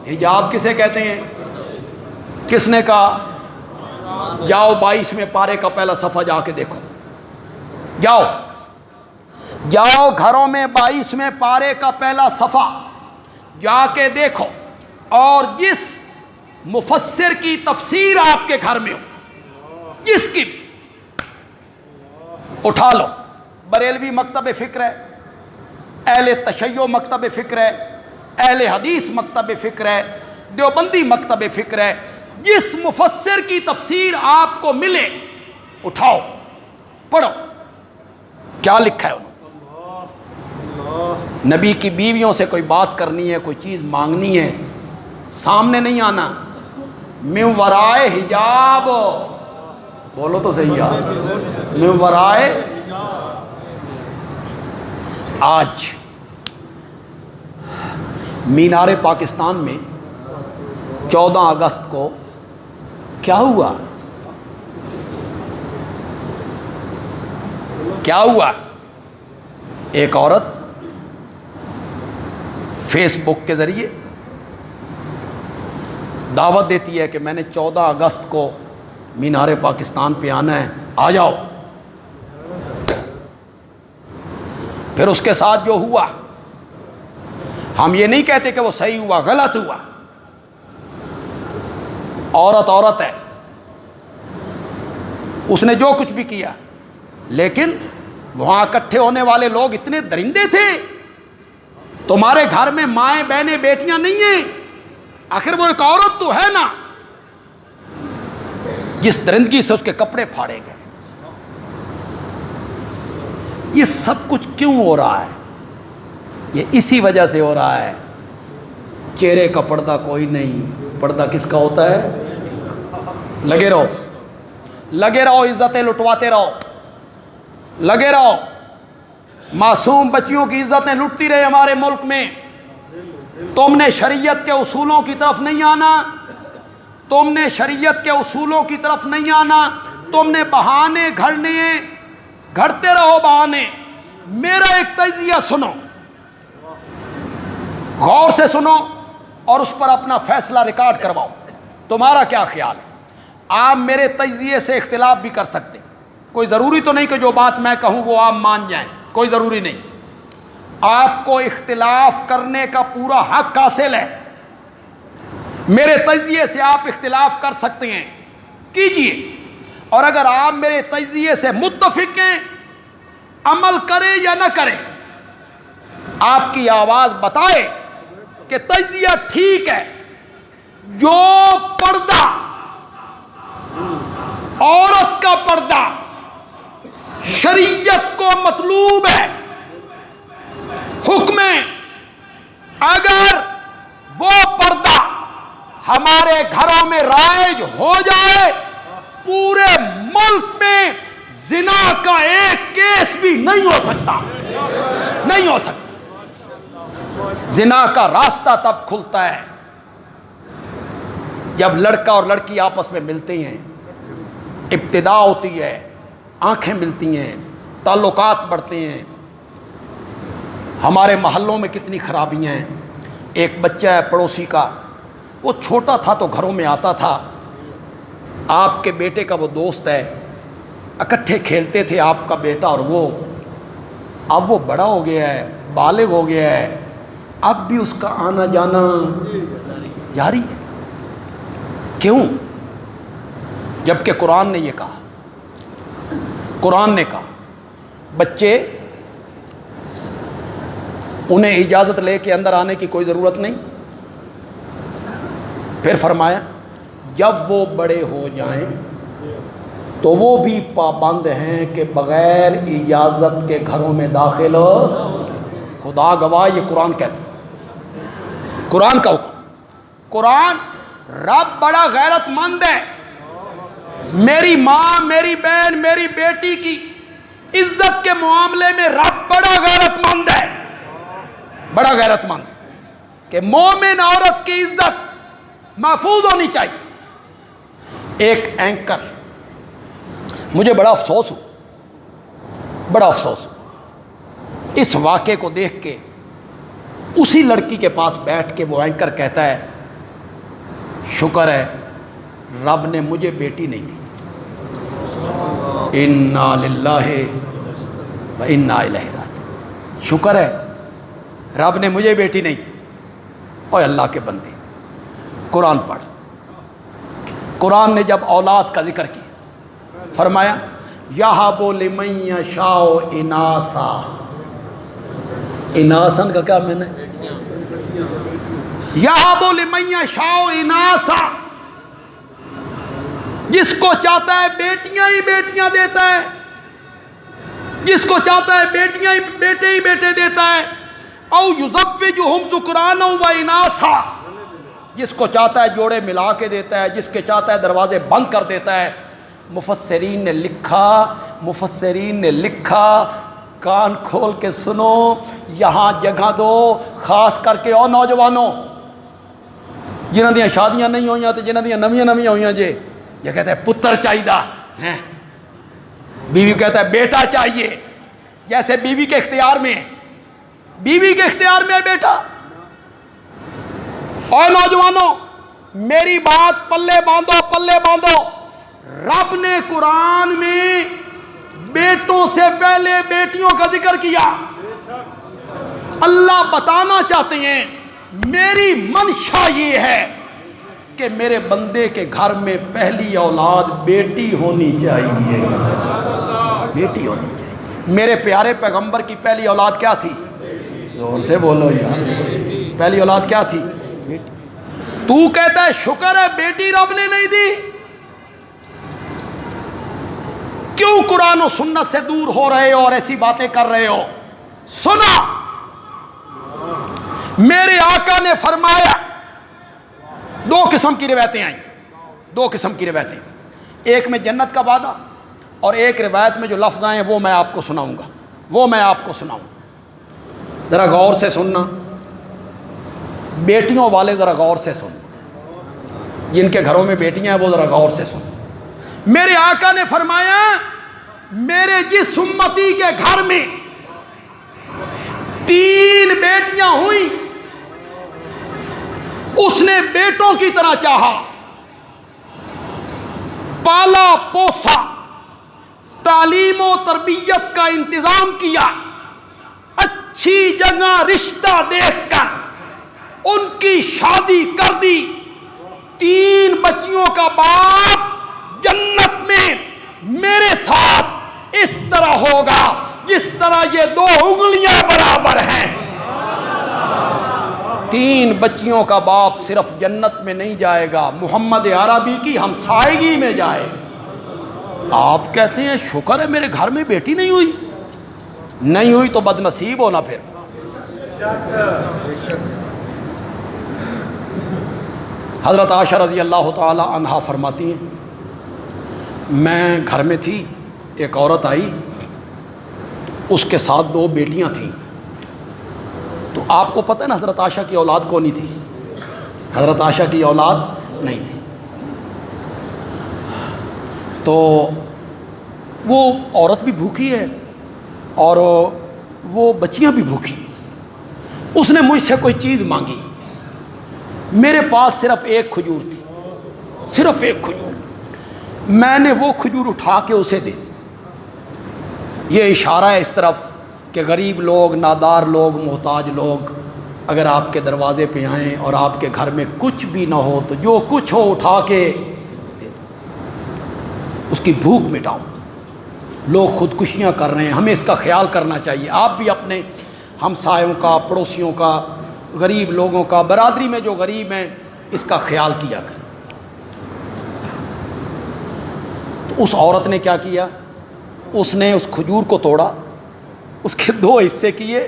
حجاب کسے کہتے ہیں؟ کس نے کہا؟ جاؤ 22ویں پارے کا پہلا صفحہ جا کے دیکھو، جاؤ گھروں میں 22ویں پارے کا پہلا صفحہ جا کے دیکھو، اور جس مفسر کی تفسیر آپ کے گھر میں ہو، جس کی بھی اٹھا لو، بریلوی مکتب فکر ہے، اہل تشیع مکتب فکر ہے، اہل حدیث مکتب فکر ہے، دیوبندی مکتب فکر ہے، جس مفسر کی تفسیر آپ کو ملے اٹھاؤ پڑھو، کیا لکھا ہے انہوں نے۔ نبی کی بیویوں سے کوئی بات کرنی ہے، کوئی چیز مانگنی ہے، سامنے نہیں آنا، من ورائے حجاب، بولو تو صحیح یار، من ورائے۔ آج مینار پاکستان میں 14 اگست کو کیا ہوا؟ کیا ہوا؟ ایک عورت فیس بک کے ذریعے دعوت دیتی ہے کہ میں نے 14 اگست کو مینار پاکستان پہ آنا ہے، آ جاؤ۔ پھر اس کے ساتھ جو ہوا، ہم یہ نہیں کہتے کہ وہ صحیح ہوا، غلط ہوا، عورت عورت ہے، اس نے جو کچھ بھی کیا، لیکن وہاں اکٹھے ہونے والے لوگ اتنے درندے تھے۔ تمہارے گھر میں مائیں بہنیں بیٹیاں نہیں ہیں، آخر وہ ایک عورت تو ہے نا۔ جس درندگی سے اس کے کپڑے پھاڑے گئے۔ یہ سب کچھ کیوں ہو رہا ہے؟ یہ اسی وجہ سے ہو رہا ہے، چہرے کا پردہ کوئی نہیں، پردہ کس کا ہوتا ہے؟ لگے رہو، لگے رہو، عزتیں لٹواتے رہو، لگے رہو۔ معصوم بچیوں کی عزتیں لٹتی رہے ہمارے ملک میں۔ تم نے شریعت کے اصولوں کی طرف نہیں آنا، تم نے شریعت کے اصولوں کی طرف نہیں آنا، تم نے بہانے گھڑنے ہیں، گھڑتے رہو بہانے۔ میرا ایک تجزیہ سنو، غور سے سنو اور اس پر اپنا فیصلہ ریکارڈ کرواؤ۔ تمہارا کیا خیال ہے؟ آپ میرے تجزیے سے اختلاف بھی کر سکتے، کوئی ضروری تو نہیں کہ جو بات میں کہوں وہ آپ مان جائیں، کوئی ضروری نہیں۔ آپ کو اختلاف کرنے کا پورا حق حاصل ہے، میرے تجزیے سے آپ اختلاف کر سکتے ہیں، کیجئے۔ اور اگر آپ میرے تجزیے سے متفق ہیں، عمل کریں یا نہ کریں، آپ کی آواز بتائے کہ تجزیہ ٹھیک ہے۔ جو پردہ، عورت کا پردہ شریعت کو مطلوب ہے، حکم ہے، اگر وہ پردہ ہمارے گھروں میں رائج ہو جائے، پورے ملک میں زنا کا ایک کیس بھی نہیں ہو سکتا، نہیں ہو سکتا۔ زنا کا راستہ تب کھلتا ہے جب لڑکا اور لڑکی آپس میں ملتے ہیں، ابتدا ہوتی ہے، آنکھیں ملتی ہیں، تعلقات بڑھتے ہیں۔ ہمارے محلوں میں کتنی خرابیاں ہیں۔ ایک بچہ ہے پڑوسی کا، وہ چھوٹا تھا تو گھروں میں آتا تھا، آپ کے بیٹے کا وہ دوست ہے، اکٹھے کھیلتے تھے آپ کا بیٹا اور وہ۔ اب وہ بڑا ہو گیا ہے، بالغ ہو گیا ہے، اب بھی اس کا آنا جانا جاری ہے۔ کیوں؟ جبکہ قرآن نے یہ کہا، قرآن نے کہا بچے انہیں اجازت لے کے اندر آنے کی کوئی ضرورت نہیں۔ پھر فرمایا جب وہ بڑے ہو جائیں تو وہ بھی پابند ہیں کہ بغیر اجازت کے گھروں میں داخل ہو۔ خدا گواہ یہ قرآن کہتا ہے، قرآن کا حکم۔ قرآن، رب بڑا غیرت مند ہے۔ میری ماں، میری بہن، میری بیٹی کی عزت کے معاملے میں رب بڑا غیرت مند ہے، بڑا غیرت مند، کہ مومن عورت کی عزت محفوظ ہونی چاہیے۔ ایک اینکر، مجھے بڑا افسوس ہو، بڑا افسوس ہو اس واقعے کو دیکھ کے۔ اسی لڑکی کے پاس بیٹھ کے وہ اینکر کہتا ہے شکر ہے رب نے مجھے بیٹی نہیں دی، انا للہ و انا الیہ راجعون، شکر ہے رب نے مجھے بیٹی نہیں دی۔ اوے اللہ کے بندے، قرآن پڑھ۔ قرآن نے جب اولاد کا ذکر کیا فرمایا یہب لمن یشاء اناسا، اناسن کا کیا میں نے، یہب لمن یشاء اناسا، جس کو چاہتا ہے بیٹیاں ہی بیٹیاں دیتا ہے، جس کو چاہتا ہے بیٹیاں ہی بیٹے دیتا ہے، او یزوجہم ذکرانا و اناسا، جس کو چاہتا ہے جوڑے ملا کے دیتا ہے، جس کے چاہتا ہے دروازے بند کر دیتا ہے۔ مفسرین نے لکھا، کان کھول کے سنو، یہاں جگہ دو، خاص کر کے اور نوجوانوں جنہاں دیاں شادیاں نہیں ہوئیاں تو جنہاں دیاں نویاں ہوئیاں جے، یہ کہتا ہے پتر چاہیدہ ہیں، بیوی کہتا ہے بیٹا چاہیے، جیسے بیوی کے اختیار میں، بیوی کے اختیار میں ہے بیٹا۔ اور نوجوانوں میری بات پلے باندھو، رب نے قرآن میں بیٹوں سے پہلے بیٹیوں کا ذکر کیا۔ اللہ بتانا چاہتے ہیں میری منشا یہ ہے کہ میرے بندے کے گھر میں پہلی اولاد بیٹی ہونی چاہیے، بیٹی ہونی چاہیے۔ میرے پیارے پیغمبر کی پہلی اولاد کیا تھی؟ زور سے بولو یار، پہلی اولاد کیا تھی؟ بیٹی۔ تو کہتا ہے شکر ہے بیٹی رب نے نہیں دی، کیوں قرآن و سنت سے دور ہو رہے ہو اور ایسی باتیں کر رہے ہو؟ سنا، میرے آقا نے فرمایا دو قسم کی روایتیں آئیں، دو قسم کی روایتیں، ایک میں جنت کا وعدہ اور ایک روایت میں جو لفظ آئے ہیں وہ میں آپ کو سناؤں گا، وہ میں آپ کو سناؤں، ذرا غور سے سننا، بیٹیوں والے ذرا غور سے سننا، جن کے گھروں میں بیٹیاں ہیں وہ ذرا غور سے سننا۔ میرے آقا نے فرمایا میرے جس امتی کے گھر میں 3 بیٹیاں ہوئیں اس نے بیٹوں کی طرح چاہا، پالا پوسا، تعلیم و تربیت کا انتظام کیا، اچھی جگہ رشتہ دیکھ کر ان کی شادی کر دی۔ 3 بچیوں کا باپ جنت میں میرے ساتھ اس طرح ہوگا جس طرح یہ 2 انگلیاں برابر ہیں۔ 3 بچیوں کا باپ صرف جنت میں نہیں جائے گا، محمد عربی کی ہمسائیگی میں جائے گا۔ آپ کہتے ہیں شکر ہے میرے گھر میں بیٹی نہیں ہوئی، نہیں ہوئی تو بد نصیب ہونا۔ پھر حضرت عائشہ رضی اللہ تعالی عنہا فرماتی ہیں میں گھر میں تھی، ایک عورت آئی، اس کے ساتھ 2 بیٹیاں تھیں۔ تو آپ کو پتہ ہے نا حضرت عائشہ کی اولاد کونی تھی؟ حضرت عائشہ کی اولاد نہیں تھی۔ تو وہ عورت بھی بھوکی ہے اور وہ بچیاں بھی بھوکی ہیں۔ اس نے مجھ سے کوئی چیز مانگی، میرے پاس صرف 1 کھجور تھی، صرف 1 کھجور۔ میں نے وہ کھجور اٹھا کے اسے دے دی۔ یہ اشارہ ہے اس طرف کہ غریب لوگ، نادار لوگ، محتاج لوگ اگر آپ کے دروازے پہ آئیں اور آپ کے گھر میں کچھ بھی نہ ہو تو جو کچھ ہو اٹھا کے دے دو، اس کی بھوک مٹاؤ۔ لوگ خودکشیاں کر رہے ہیں، ہمیں اس کا خیال کرنا چاہیے۔ آپ بھی اپنے ہمسایوں کا، پڑوسیوں کا، غریب لوگوں کا، برادری میں جو غریب ہیں اس کا خیال کیا کریں۔ تو اس عورت نے کیا کیا؟ اس نے اس کھجور کو توڑا، اس کے 2 حصے کیے،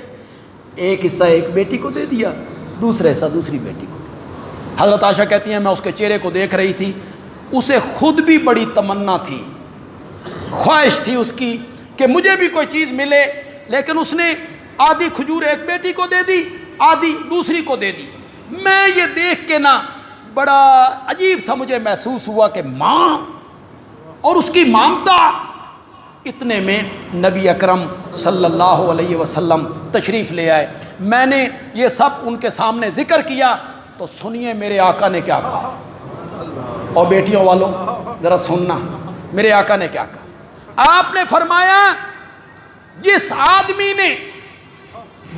ایک حصہ ایک بیٹی کو دے دیا، دوسرا حصہ دوسری بیٹی کو دے دیا۔ حضرت عائشہ کہتی ہیں میں اس کے چہرے کو دیکھ رہی تھی، اسے خود بھی بڑی تمنا تھی، خواہش تھی اس کی کہ مجھے بھی کوئی چیز ملے، لیکن اس نے آدھی کھجور ایک بیٹی کو دے دی، آدھی دوسری کو دے دی۔ میں یہ دیکھ کے نا بڑا عجیب سا مجھے محسوس ہوا کہ ماں اور اس کی مامتا۔ اتنے میں نبی اکرم صلی اللہ علیہ وسلم تشریف لے آئے۔ میں نے یہ سب ان کے سامنے ذکر کیا تو سنیے میرے آقا نے کیا کہا، اور بیٹیوں والوں ذرا سننا میرے آقا نے کیا کہا۔ آپ نے فرمایا جس آدمی نے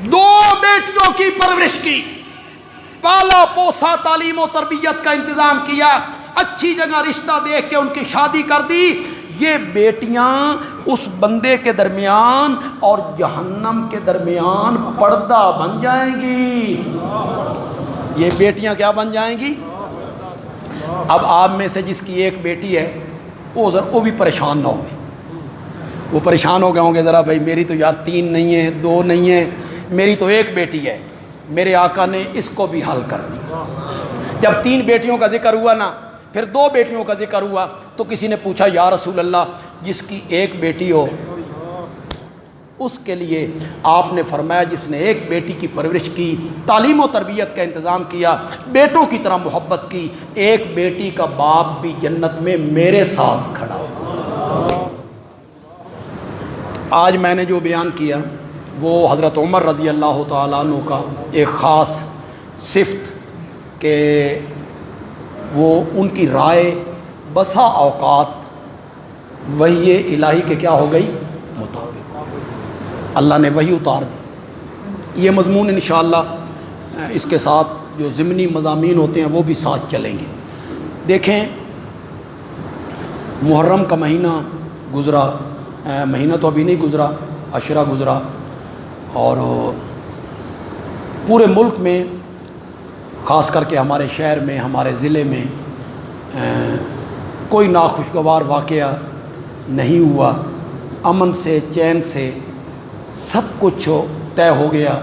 2 بیٹیوں کی پرورش کی، پالا پوسا، تعلیم و تربیت کا انتظام کیا، اچھی جگہ رشتہ دیکھ کے ان کی شادی کر دی، یہ بیٹیاں اس بندے کے درمیان اور جہنم کے درمیان پردہ بن جائیں گی۔ یہ بیٹیاں کیا بن جائیں گی؟ اب آپ میں سے جس کی ایک بیٹی ہے وہ بھی پریشان نہ ہوگی، وہ پریشان ہو گئے ہوں گے ذرا بھائی میری تو یار 3 نہیں ہیں، 2 نہیں ہیں، میری تو ایک بیٹی ہے۔ میرے آقا نے اس کو بھی حل کر دیا۔ جب 3 بیٹیوں کا ذکر ہوا نا، پھر 2 بیٹیوں کا ذکر ہوا تو کسی نے پوچھا یا رسول اللہ جس کی ایک بیٹی ہو اس کے لیے آپ نے فرمایا جس نے ایک بیٹی کی پرورش کی، تعلیم و تربیت کا انتظام کیا، بیٹوں کی طرح محبت کی، ایک بیٹی کا باپ بھی جنت میں میرے ساتھ کھڑا ہو۔ آج میں نے جو بیان کیا وہ حضرت عمر رضی اللہ تعالیٰ عنہ کا ایک خاص صفت کہ وہ ان کی رائے بسا اوقات وحی الہی کے کیا ہو گئی مطابق، اللہ نے وحی اتار دی۔ یہ مضمون انشاءاللہ اس کے ساتھ جو ضمنی مضامین ہوتے ہیں وہ بھی ساتھ چلیں گے۔ دیکھیں محرم کا مہینہ گزرا، مہینہ تو ابھی نہیں گزرا، عشرہ گزرا، اور پورے ملک میں خاص کر کے ہمارے شہر میں، ہمارے ضلع میں کوئی ناخوشگوار واقعہ نہیں ہوا، امن سے چین سے سب کچھ طے ہو گیا۔